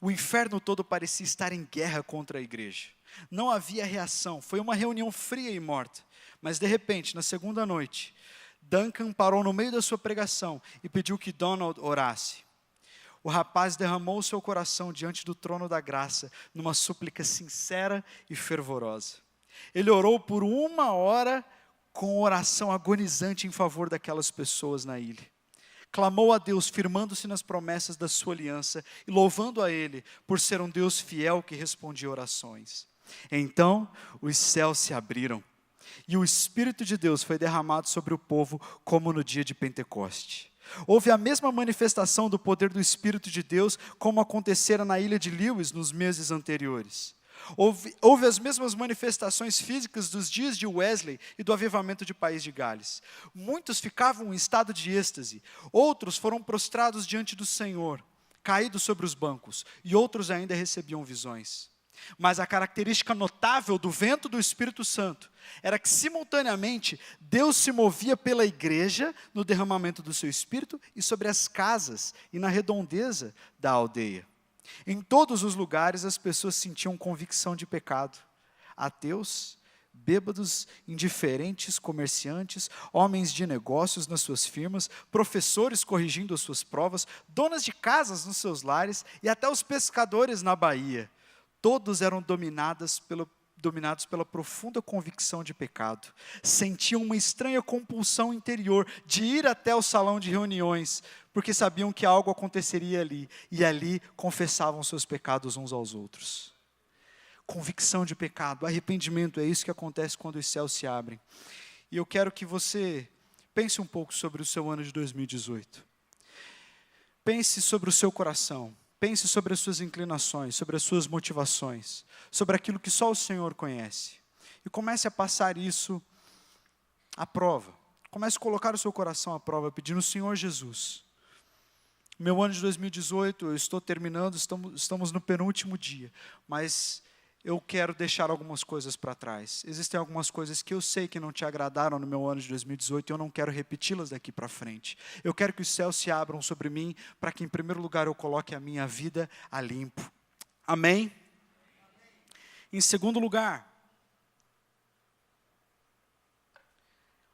o inferno todo parecia estar em guerra contra a igreja. Não havia reação, foi uma reunião fria e morta. Mas de repente, na segunda noite, Duncan parou no meio da sua pregação e pediu que Donald orasse. O rapaz derramou seu coração diante do trono da graça, numa súplica sincera e fervorosa. Ele orou por 1 hora com oração agonizante em favor daquelas pessoas na ilha. Clamou a Deus, firmando-se nas promessas da sua aliança e louvando a Ele por ser um Deus fiel que respondia orações. Então, os céus se abriram e o Espírito de Deus foi derramado sobre o povo como no dia de Pentecoste. Houve a mesma manifestação do poder do Espírito de Deus como acontecera na ilha de Lewis nos meses anteriores. Houve as mesmas manifestações físicas dos dias de Wesley e do avivamento de País de Gales. Muitos ficavam em estado de êxtase, outros foram prostrados diante do Senhor, caídos sobre os bancos, e outros ainda recebiam visões. Mas a característica notável do vento do Espírito Santo era que, simultaneamente, Deus se movia pela igreja no derramamento do seu Espírito e sobre as casas e na redondeza da aldeia. Em todos os lugares as pessoas sentiam convicção de pecado. Ateus, bêbados, indiferentes, comerciantes, homens de negócios nas suas firmas, professores corrigindo as suas provas, donas de casas nos seus lares e até os pescadores na baía. Todos eram dominados pela profunda convicção de pecado. Sentiam uma estranha compulsão interior de ir até o salão de reuniões, porque sabiam que algo aconteceria ali, e ali confessavam seus pecados uns aos outros. Convicção de pecado, arrependimento, é isso que acontece quando os céus se abrem. E eu quero que você pense um pouco sobre o seu ano de 2018. Pense sobre o seu coração. Pense sobre as suas inclinações, sobre as suas motivações, sobre aquilo que só o Senhor conhece. E comece a passar isso à prova. Comece a colocar o seu coração à prova, pedindo: Senhor Jesus, meu ano de 2018, eu estou terminando, estamos no penúltimo dia, mas eu quero deixar algumas coisas para trás. Existem algumas coisas que eu sei que não te agradaram no meu ano de 2018 e eu não quero repeti-las daqui para frente. Eu quero que os céus se abram sobre mim para que, em primeiro lugar, eu coloque a minha vida a limpo. Amém? Em segundo lugar,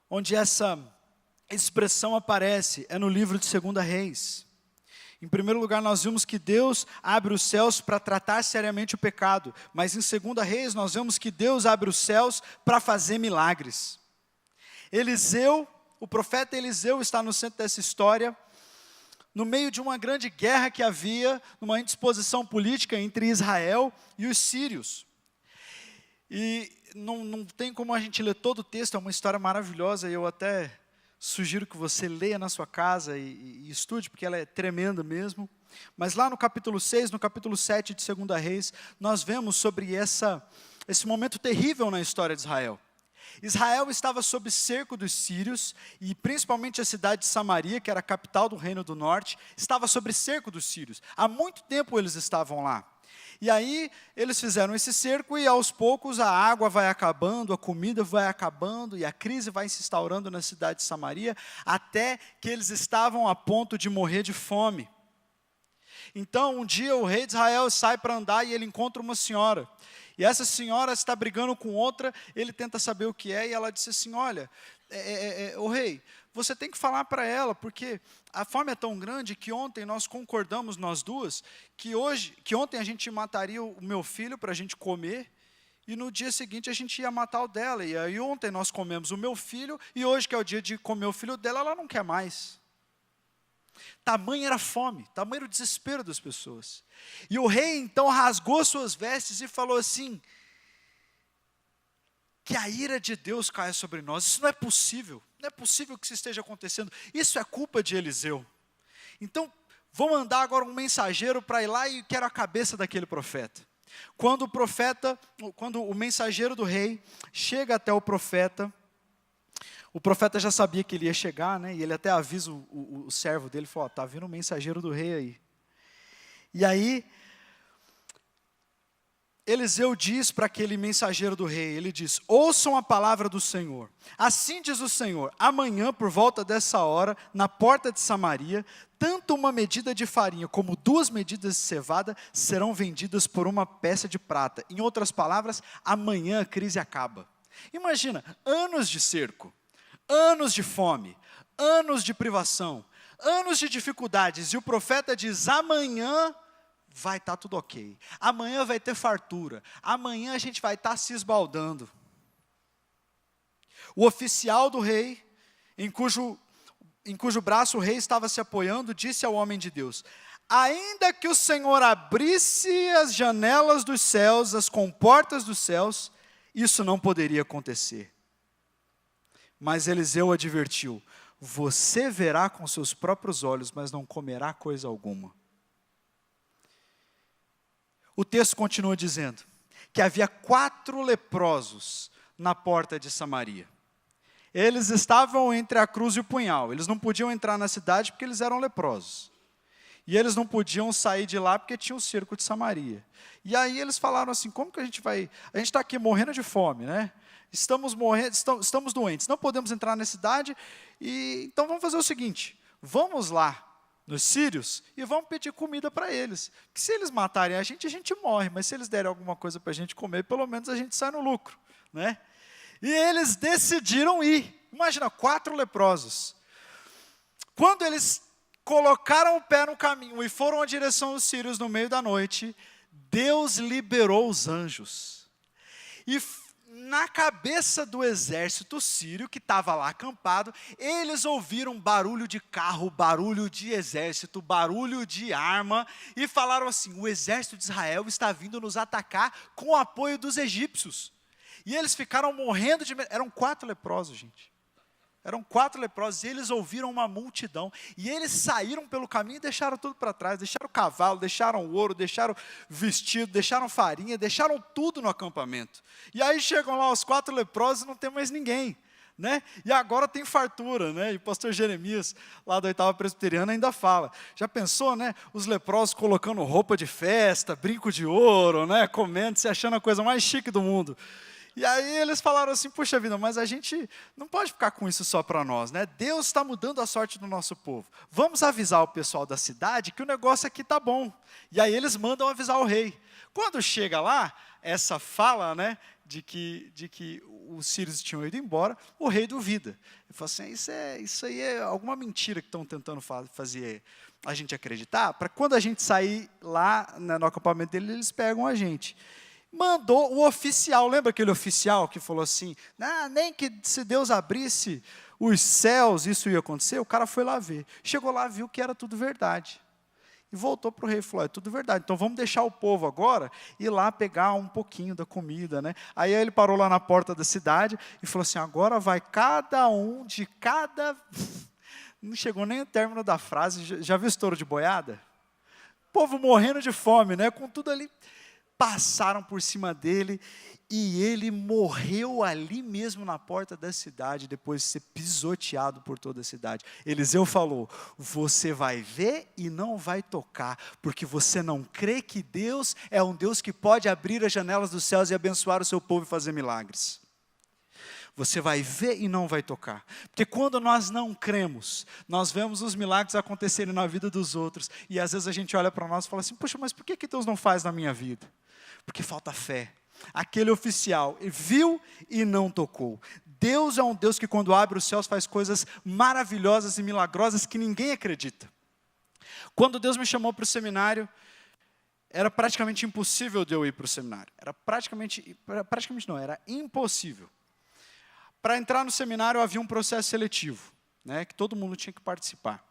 onde essa expressão aparece é no livro de 2 Reis. Em primeiro lugar, nós vimos que Deus abre os céus para tratar seriamente o pecado. Mas em 2 Reis, nós vemos que Deus abre os céus para fazer milagres. Eliseu, o profeta Eliseu está no centro dessa história, no meio de uma grande guerra que havia, numa indisposição política entre Israel e os sírios. E não tem como a gente ler todo o texto, é uma história maravilhosa, e eu até sugiro que você leia na sua casa e estude, porque ela é tremenda mesmo. Mas lá no capítulo 6, no capítulo 7 de 2 Reis, nós vemos sobre essa esse momento terrível na história de Israel. Israel estava sob cerco dos sírios, e principalmente a cidade de Samaria, que era a capital do Reino do Norte, estava sob cerco dos sírios. Há muito tempo eles estavam lá. E aí eles fizeram esse cerco e aos poucos a água vai acabando, a comida vai acabando e a crise vai se instaurando na cidade de Samaria, até que eles estavam a ponto de morrer de fome. Então um dia o rei de Israel sai para andar e ele encontra uma senhora. E essa senhora está brigando com outra, ele tenta saber o que é, e ela disse assim, olha, o rei, você tem que falar para ela, porque a fome é tão grande que ontem nós concordamos, nós duas, que ontem a gente mataria o meu filho para a gente comer, e no dia seguinte a gente ia matar o dela, e aí ontem nós comemos o meu filho, e hoje que é o dia de comer o filho dela, ela não quer mais. Tamanha era a fome, tamanho era o desespero das pessoas. E o rei então rasgou suas vestes e falou assim, que a ira de Deus caia sobre nós. Isso não é possível, não é possível que isso esteja acontecendo. Isso é culpa de Eliseu. Então, vou mandar agora um mensageiro para ir lá e quero a cabeça daquele profeta. Quando o mensageiro do rei chega até o profeta já sabia que ele ia chegar, né? E ele até avisa o servo dele, falou, está vindo o mensageiro do rei aí. E aí, Eliseu diz para aquele mensageiro do rei, ele diz, ouçam a palavra do Senhor. Assim diz o Senhor, amanhã, por volta dessa hora, na porta de Samaria, tanto uma medida de farinha como 2 medidas de cevada serão vendidas por uma peça de prata. Em outras palavras, amanhã a crise acaba. Imagina, anos de cerco, anos de fome, anos de privação, anos de dificuldades, e o profeta diz, amanhã vai estar tudo ok, amanhã vai ter fartura, amanhã a gente vai estar se esbaldando. O oficial do rei, em cujo braço o rei estava se apoiando, disse ao homem de Deus, ainda que o Senhor abrisse as janelas dos céus, as comportas dos céus, isso não poderia acontecer. Mas Eliseu advertiu, você verá com seus próprios olhos, mas não comerá coisa alguma. O texto continua dizendo que havia 4 leprosos na porta de Samaria. Eles estavam entre a cruz e o punhal. Eles não podiam entrar na cidade porque eles eram leprosos. E eles não podiam sair de lá porque tinha o cerco de Samaria. E aí eles falaram assim, como que a gente vai... A gente está aqui morrendo de fome, né? Estamos doentes, não podemos entrar na cidade, então vamos fazer o seguinte, vamos lá nos sírios e vamos pedir comida para eles. Que se eles matarem a gente morre, mas se eles derem alguma coisa para a gente comer, pelo menos a gente sai no lucro, né? E eles decidiram ir. Imagina, 4 leprosos. Quando eles colocaram o pé no caminho e foram à direção dos sírios no meio da noite, Deus liberou os anjos. E na cabeça do exército sírio, que estava lá acampado, eles ouviram barulho de carro, barulho de exército, barulho de arma, e falaram assim, o exército de Israel está vindo nos atacar com o apoio dos egípcios. E eles ficaram morrendo de medo. Eram 4 leprosos, gente. Eram 4 leprosos, e eles ouviram uma multidão, e eles saíram pelo caminho e deixaram tudo para trás, deixaram o cavalo, deixaram o ouro, deixaram vestido, deixaram farinha, deixaram tudo no acampamento. E aí chegam lá os 4 leprosos e não tem mais ninguém, né? E agora tem fartura, né? E o pastor Jeremias, lá da 8ª Presbiteriana, ainda fala, já pensou, né? Os leprosos colocando roupa de festa, brinco de ouro, né? Comendo, se achando a coisa mais chique do mundo. E aí eles falaram assim, puxa vida, mas a gente não pode ficar com isso só para nós, né? Deus está mudando a sorte do nosso povo. Vamos avisar o pessoal da cidade que o negócio aqui está bom. E aí eles mandam avisar o rei. Quando chega lá, essa fala, né, de que os sírios tinham ido embora, o rei duvida. Ele fala assim, isso aí é alguma mentira que estão tentando fazer a gente acreditar, para quando a gente sair lá, né, no acampamento dele, eles pegam a gente. Mandou o oficial, lembra aquele oficial que falou assim, nem que se Deus abrisse os céus, isso ia acontecer? O cara foi lá ver. Chegou lá, viu que era tudo verdade. E voltou para o rei e falou, é tudo verdade, então vamos deixar o povo agora ir lá pegar um pouquinho da comida, né? Aí ele parou lá na porta da cidade e falou assim, agora vai cada um de cada... Não chegou nem o término da frase, já viu estouro de boiada? O povo morrendo de fome, né? Com tudo ali... passaram por cima dele e ele morreu ali mesmo na porta da cidade, depois de ser pisoteado por toda a cidade. Eliseu falou: você vai ver e não vai tocar, porque você não crê que Deus é um Deus que pode abrir as janelas dos céus e abençoar o seu povo e fazer milagres. Você vai ver e não vai tocar. Porque quando nós não cremos, nós vemos os milagres acontecerem na vida dos outros. E às vezes a gente olha para nós e fala assim: poxa, mas por que Deus não faz na minha vida? Porque falta fé. Aquele oficial viu e não tocou. Deus é um Deus que quando abre os céus faz coisas maravilhosas e milagrosas que ninguém acredita. Quando Deus me chamou para o seminário, era praticamente impossível de eu ir para o seminário. Era impossível. Para entrar no seminário havia um processo seletivo, né, que todo mundo tinha que participar.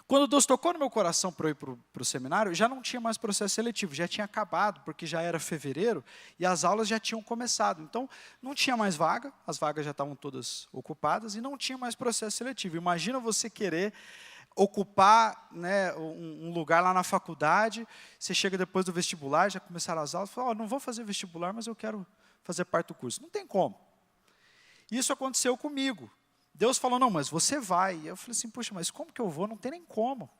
Quando Deus tocou no meu coração para eu ir para o seminário, já não tinha mais processo seletivo, já tinha acabado, porque já era fevereiro e as aulas já tinham começado. Então, não tinha mais vaga, as vagas já estavam todas ocupadas e não tinha mais processo seletivo. Imagina você querer ocupar, né, um lugar lá na faculdade, você chega depois do vestibular, já começaram as aulas, fala: não vou fazer vestibular, mas eu quero fazer parte do curso. Não tem como. Isso aconteceu comigo. Deus falou: não, mas você vai. E eu falei assim: poxa, mas como que eu vou? Não tem nem como.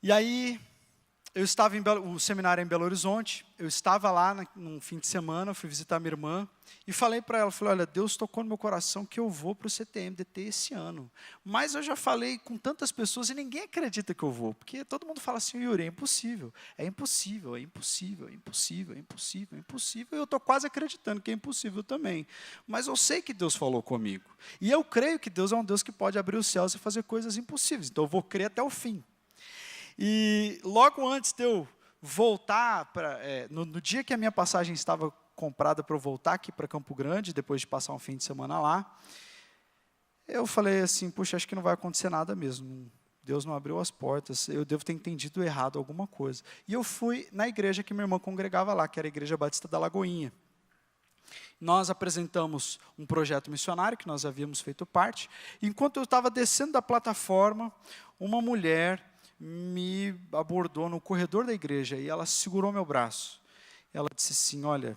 E aí, eu estava o seminário em Belo Horizonte, eu estava lá num fim de semana, fui visitar minha irmã, e falei para ela, falei: olha, Deus tocou no meu coração que eu vou para o CTM-DT esse ano. Mas eu já falei com tantas pessoas e ninguém acredita que eu vou, porque todo mundo fala assim: Yuri, é impossível, é impossível, é impossível, é impossível, é impossível, é impossível. E eu estou quase acreditando que é impossível também. Mas eu sei que Deus falou comigo. E eu creio que Deus é um Deus que pode abrir os céus e fazer coisas impossíveis. Então eu vou crer até o fim. E logo antes de eu voltar, no dia que a minha passagem estava comprada para eu voltar aqui para Campo Grande, depois de passar um fim de semana lá, eu falei assim: puxa, acho que não vai acontecer nada mesmo. Deus não abriu as portas, eu devo ter entendido errado alguma coisa. E eu fui na igreja que minha irmã congregava lá, que era a Igreja Batista da Lagoinha. Nós apresentamos um projeto missionário que nós havíamos feito parte. Enquanto eu estava descendo da plataforma, uma mulher me abordou no corredor da igreja e ela segurou meu braço. Ela disse assim: olha,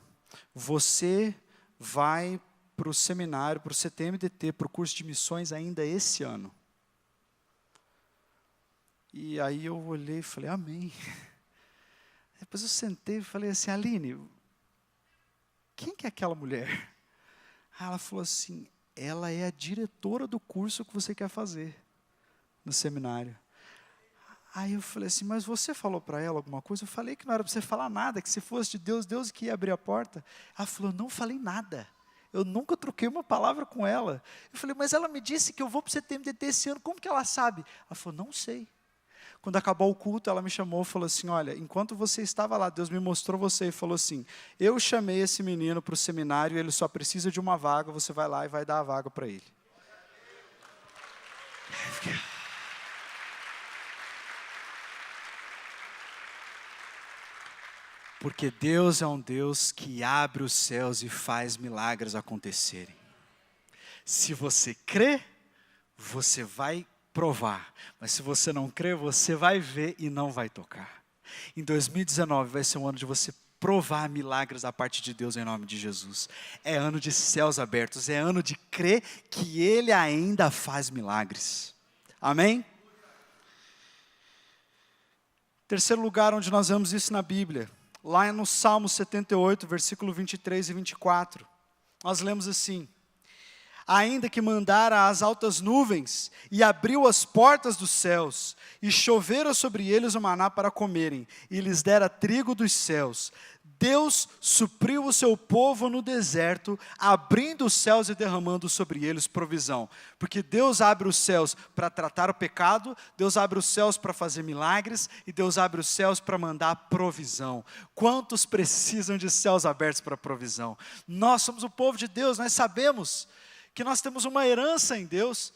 você vai para o seminário, para o CTM-DT, para o curso de missões ainda esse ano. E aí eu olhei e falei: amém. Depois eu sentei e falei assim: Aline, quem que é aquela mulher? Aí ela falou assim: ela é a diretora do curso que você quer fazer no seminário. Aí eu falei assim: mas você falou para ela alguma coisa? Eu falei que não era para você falar nada, que se fosse de Deus, Deus que ia abrir a porta. Ela falou: não falei nada. Eu nunca troquei uma palavra com ela. Eu falei: mas ela me disse que eu vou para o CTM-DT esse ano, como que ela sabe? Ela falou: não sei. Quando acabou o culto, ela me chamou e falou assim: olha, enquanto você estava lá, Deus me mostrou você e falou assim: eu chamei esse menino para o seminário, ele só precisa de uma vaga, você vai lá e vai dar a vaga para ele. Porque Deus é um Deus que abre os céus e faz milagres acontecerem. Se você crê, você vai provar. Mas se você não crê, você vai ver e não vai tocar. Em 2019 vai ser um ano de você provar milagres da parte de Deus em nome de Jesus. É ano de céus abertos, é ano de crer que Ele ainda faz milagres. Amém? Terceiro lugar onde nós vemos isso na Bíblia. Lá no Salmo 78, versículo 23 e 24, nós lemos assim: ainda que mandara as altas nuvens, e abriu as portas dos céus, e chovera sobre eles o maná para comerem, e lhes dera trigo dos céus, Deus supriu o seu povo no deserto, abrindo os céus e derramando sobre eles provisão. Porque Deus abre os céus para tratar o pecado, Deus abre os céus para fazer milagres, e Deus abre os céus para mandar provisão. Quantos precisam de céus abertos para provisão? Nós somos o povo de Deus, nós sabemos que nós temos uma herança em Deus,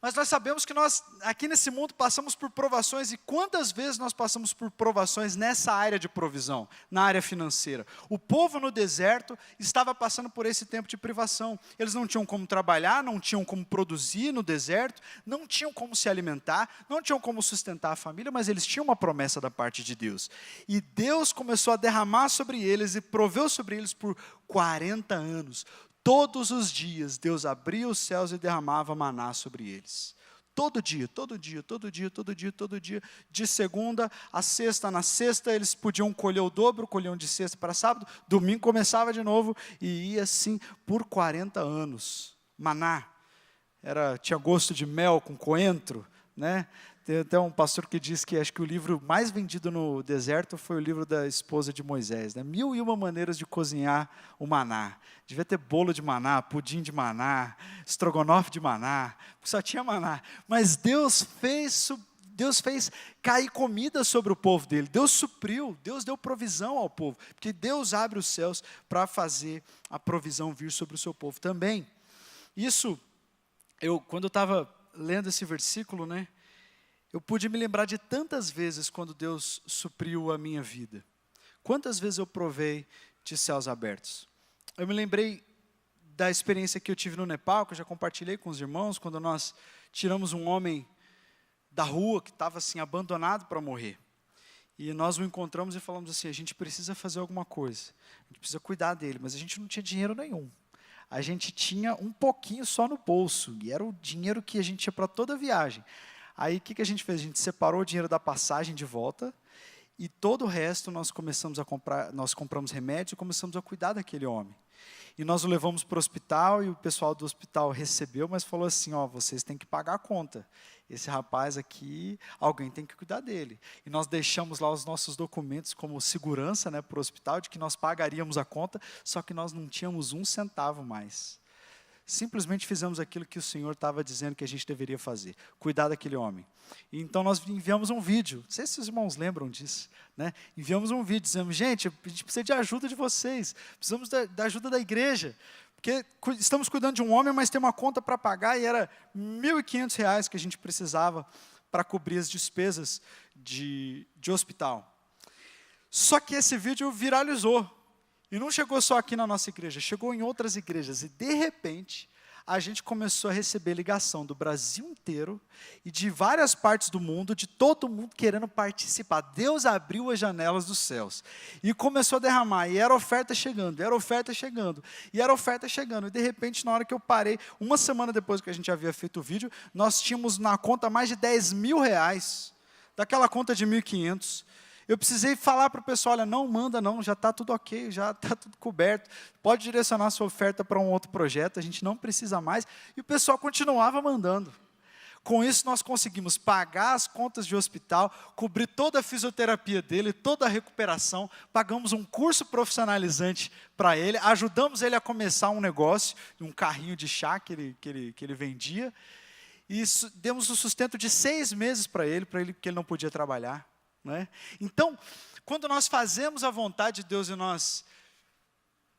Mas nós sabemos que nós, aqui nesse mundo, passamos por provações, e quantas vezes nós passamos por provações nessa área de provisão, na área financeira. O povo no deserto estava passando por esse tempo de privação. Eles não tinham como trabalhar, não tinham como produzir no deserto, não tinham como se alimentar, não tinham como sustentar a família, mas eles tinham uma promessa da parte de Deus. E Deus começou a derramar sobre eles e proveu sobre eles por 40 anos. Todos os dias, Deus abria os céus e derramava maná sobre eles. Todo dia, todo dia, todo dia, todo dia, todo dia, de segunda a sexta. Na sexta eles podiam colher o dobro, colhiam de sexta para sábado, domingo começava de novo, e ia assim por 40 anos. Maná, tinha gosto de mel com coentro, né? Tem até um pastor que diz que acho que o livro mais vendido no deserto foi o livro da esposa de Moisés, né? 1001 maneiras de cozinhar o maná. Devia ter bolo de maná, pudim de maná, estrogonofe de maná, só tinha maná. Mas Deus fez cair comida sobre o povo dele. Deus supriu, Deus deu provisão ao povo, porque Deus abre os céus para fazer a provisão vir sobre o seu povo também. Isso, quando eu estava lendo esse versículo, né? Eu pude me lembrar de tantas vezes quando Deus supriu a minha vida. Quantas vezes eu provei de céus abertos. Eu me lembrei da experiência que eu tive no Nepal, que eu já compartilhei com os irmãos, quando nós tiramos um homem da rua que estava assim abandonado para morrer. E nós o encontramos e falamos assim, a gente precisa fazer alguma coisa. A gente precisa cuidar dele, mas a gente não tinha dinheiro nenhum. A gente tinha um pouquinho só no bolso, e era o dinheiro que a gente tinha para toda a viagem. Aí, o que a gente fez? A gente separou o dinheiro da passagem de volta e todo o resto nós começamos a comprar, nós compramos remédio e começamos a cuidar daquele homem. E nós o levamos para o hospital e o pessoal do hospital recebeu, mas falou assim, vocês têm que pagar a conta. Esse rapaz aqui, alguém tem que cuidar dele. E nós deixamos lá os nossos documentos como segurança, né, para o hospital, de que nós pagaríamos a conta, só que nós não tínhamos um centavo mais. Simplesmente fizemos aquilo que o Senhor estava dizendo que a gente deveria fazer, cuidar daquele homem. E então nós enviamos um vídeo, não sei se os irmãos lembram disso, né? Enviamos um vídeo dizendo, gente, a gente precisa de ajuda de vocês, precisamos da ajuda da igreja, porque estamos cuidando de um homem, mas tem uma conta para pagar, e era R$ 1.500 que a gente precisava para cobrir as despesas de hospital. Só que esse vídeo viralizou. E não chegou só aqui na nossa igreja, chegou em outras igrejas. E, de repente, a gente começou a receber ligação do Brasil inteiro e de várias partes do mundo, de todo mundo querendo participar. Deus abriu as janelas dos céus e começou a derramar. E era oferta chegando, era oferta chegando, e era oferta chegando. E, de repente, na hora que eu parei, uma semana depois que a gente havia feito o vídeo, nós tínhamos na conta mais de R$10.000, daquela conta de 1.500. Eu precisei falar para o pessoal, olha, não manda não, já está tudo ok, já está tudo coberto. Pode direcionar sua oferta para um outro projeto, a gente não precisa mais. E o pessoal continuava mandando. Com isso, nós conseguimos pagar as contas de hospital, cobrir toda a fisioterapia dele, toda a recuperação, pagamos um curso profissionalizante para ele, ajudamos ele a começar um negócio, um carrinho de chá que ele vendia, e demos o sustento de 6 meses para ele, porque ele não podia trabalhar. Né? Então, quando nós fazemos a vontade de Deus e nós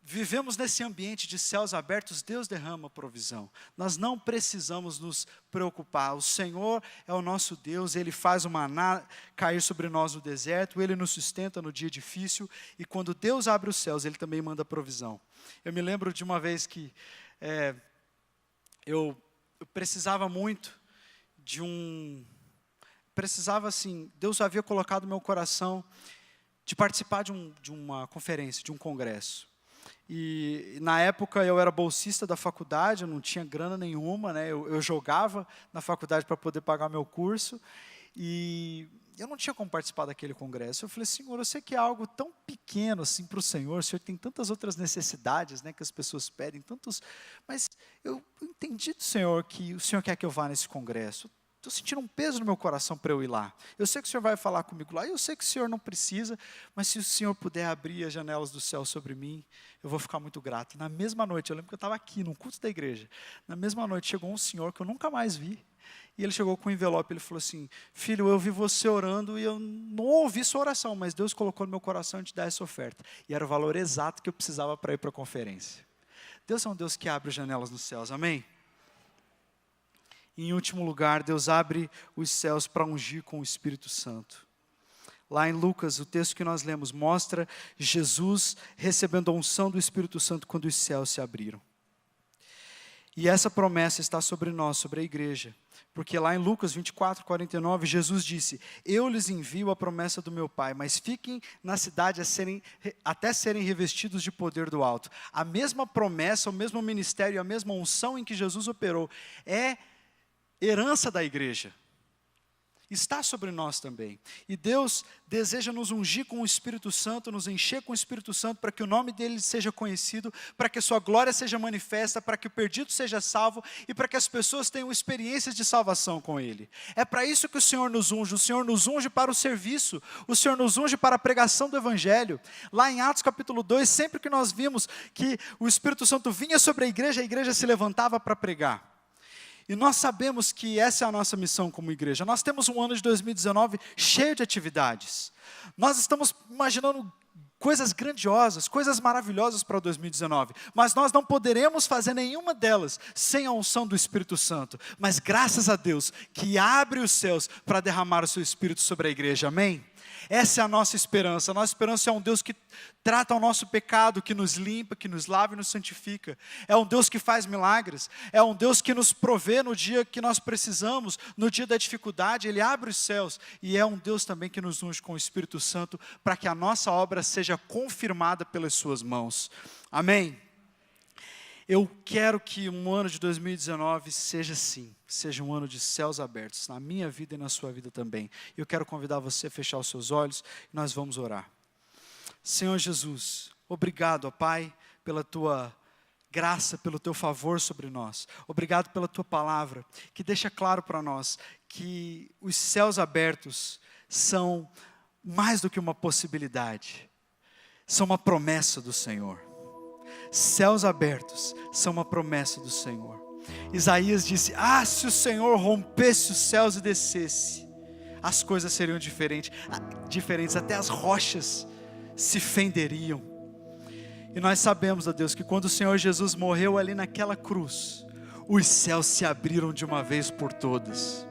vivemos nesse ambiente de céus abertos, Deus derrama provisão. Nós não precisamos nos preocupar. O Senhor é o nosso Deus, Ele faz o maná cair sobre nós no deserto, Ele nos sustenta no dia difícil, e quando Deus abre os céus, Ele também manda provisão. Eu me lembro de uma vez que eu precisava muito de assim, Deus havia colocado no meu coração de participar de uma conferência, de um congresso. E na época eu era bolsista da faculdade, eu não tinha grana nenhuma, né? Eu jogava na faculdade para poder pagar meu curso, e eu não tinha como participar daquele congresso. Eu falei, Senhor, eu sei que é algo tão pequeno assim para o Senhor tem tantas outras necessidades, né, que as pessoas pedem, mas eu entendi do Senhor que o Senhor quer que eu vá nesse congresso. Estou sentindo um peso no meu coração para eu ir lá. Eu sei que o Senhor vai falar comigo lá, eu sei que o Senhor não precisa, mas se o Senhor puder abrir as janelas do céu sobre mim, eu vou ficar muito grato. E na mesma noite, eu lembro que eu estava aqui, no culto da igreja, na mesma noite chegou um senhor que eu nunca mais vi, e ele chegou com um envelope, ele falou assim, filho, eu vi você orando e eu não ouvi sua oração, mas Deus colocou no meu coração de te dar essa oferta. E era o valor exato que eu precisava para ir para a conferência. Deus é um Deus que abre as janelas dos céus, amém? E em último lugar, Deus abre os céus para ungir com o Espírito Santo. Lá em Lucas, o texto que nós lemos mostra Jesus recebendo a unção do Espírito Santo quando os céus se abriram. E essa promessa está sobre nós, sobre a igreja. Porque lá em Lucas 24, 49, Jesus disse: eu lhes envio a promessa do meu Pai, mas fiquem na cidade até serem revestidos de poder do alto. A mesma promessa, o mesmo ministério, a mesma unção em que Jesus operou é herança da igreja. Está sobre nós também. E Deus deseja nos ungir com o Espírito Santo, nos encher com o Espírito Santo, para que o nome dele seja conhecido, para que a sua glória seja manifesta, para que o perdido seja salvo e para que as pessoas tenham experiências de salvação com ele. É para isso que o Senhor nos unge para o serviço, o Senhor nos unge para a pregação do Evangelho. Lá em Atos capítulo 2, sempre que nós vimos que o Espírito Santo vinha sobre a igreja se levantava para pregar. E nós sabemos que essa é a nossa missão como igreja. Nós temos um ano de 2019 cheio de atividades. Nós estamos imaginando coisas grandiosas, coisas maravilhosas para 2019. Mas nós não poderemos fazer nenhuma delas sem a unção do Espírito Santo. Mas graças a Deus que abre os céus para derramar o seu Espírito sobre a igreja. Amém? Essa é a nossa esperança. A nossa esperança é um Deus que trata o nosso pecado, que nos limpa, que nos lava e nos santifica. É um Deus que faz milagres. É um Deus que nos provê no dia que nós precisamos, no dia da dificuldade. Ele abre os céus. E é um Deus também que nos unge com o Espírito Santo para que a nossa obra seja confirmada pelas suas mãos. Amém? Eu quero que um ano de 2019 seja assim, seja um ano de céus abertos, na minha vida e na sua vida também. Eu quero convidar você a fechar os seus olhos e nós vamos orar. Senhor Jesus, obrigado, ó Pai, pela Tua graça, pelo Teu favor sobre nós. Obrigado pela Tua palavra, que deixa claro para nós que os céus abertos são mais do que uma possibilidade, são uma promessa do Senhor. Céus abertos são uma promessa do Senhor. Isaías disse: se o Senhor rompesse os céus e descesse, as coisas seriam diferentes, até as rochas se fenderiam. E nós sabemos, ó Deus, que quando o Senhor Jesus morreu ali naquela cruz, os céus se abriram de uma vez por todas.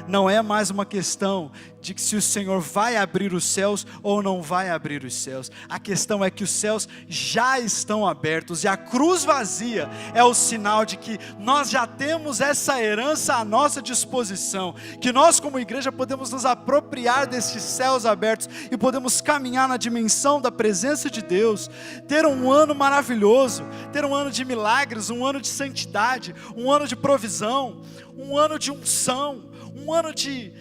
Não é mais uma questão de que se o Senhor vai abrir os céus ou não vai abrir os céus. A questão é que os céus já estão abertos e a cruz vazia é o sinal de que nós já temos essa herança à nossa disposição, que nós como igreja podemos nos apropriar desses céus abertos e podemos caminhar na dimensão da presença de Deus, ter um ano maravilhoso, ter um ano de milagres, um ano de santidade, um ano de provisão, um ano de unção, um ano de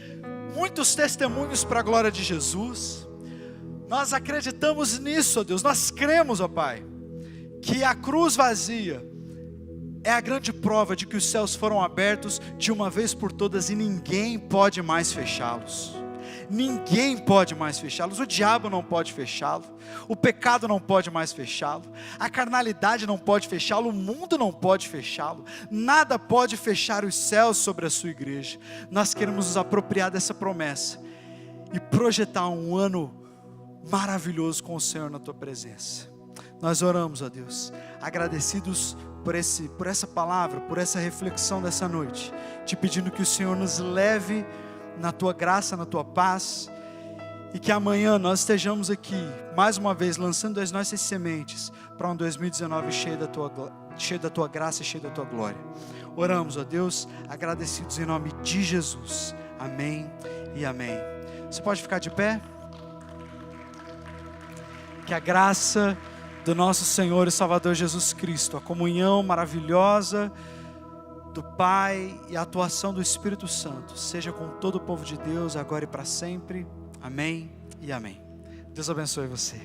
muitos testemunhos para a glória de Jesus. Nós acreditamos nisso, ó Deus, nós cremos, ó Pai, que a cruz vazia é a grande prova de que os céus foram abertos de uma vez por todas e ninguém pode mais fechá-los. Ninguém pode mais fechá-los, o diabo não pode fechá-lo, o pecado não pode mais fechá-lo, a carnalidade não pode fechá-lo, o mundo não pode fechá-lo, nada pode fechar os céus sobre a sua igreja. Nós queremos nos apropriar dessa promessa e projetar um ano maravilhoso com o Senhor na Tua presença. Nós oramos, ó Deus, agradecidos por essa palavra, por essa reflexão dessa noite, te pedindo que o Senhor nos leve na Tua graça, na Tua paz, e que amanhã nós estejamos aqui, mais uma vez, lançando as nossas sementes para um 2019 cheio da Tua graça e cheio da Tua glória. Oramos, ó Deus, agradecidos em nome de Jesus. Amém e amém. Você pode ficar de pé? Que a graça do nosso Senhor e Salvador Jesus Cristo, a comunhão maravilhosa do Pai e a atuação do Espírito Santo seja com todo o povo de Deus, agora e para sempre. Amém e amém. Deus abençoe você.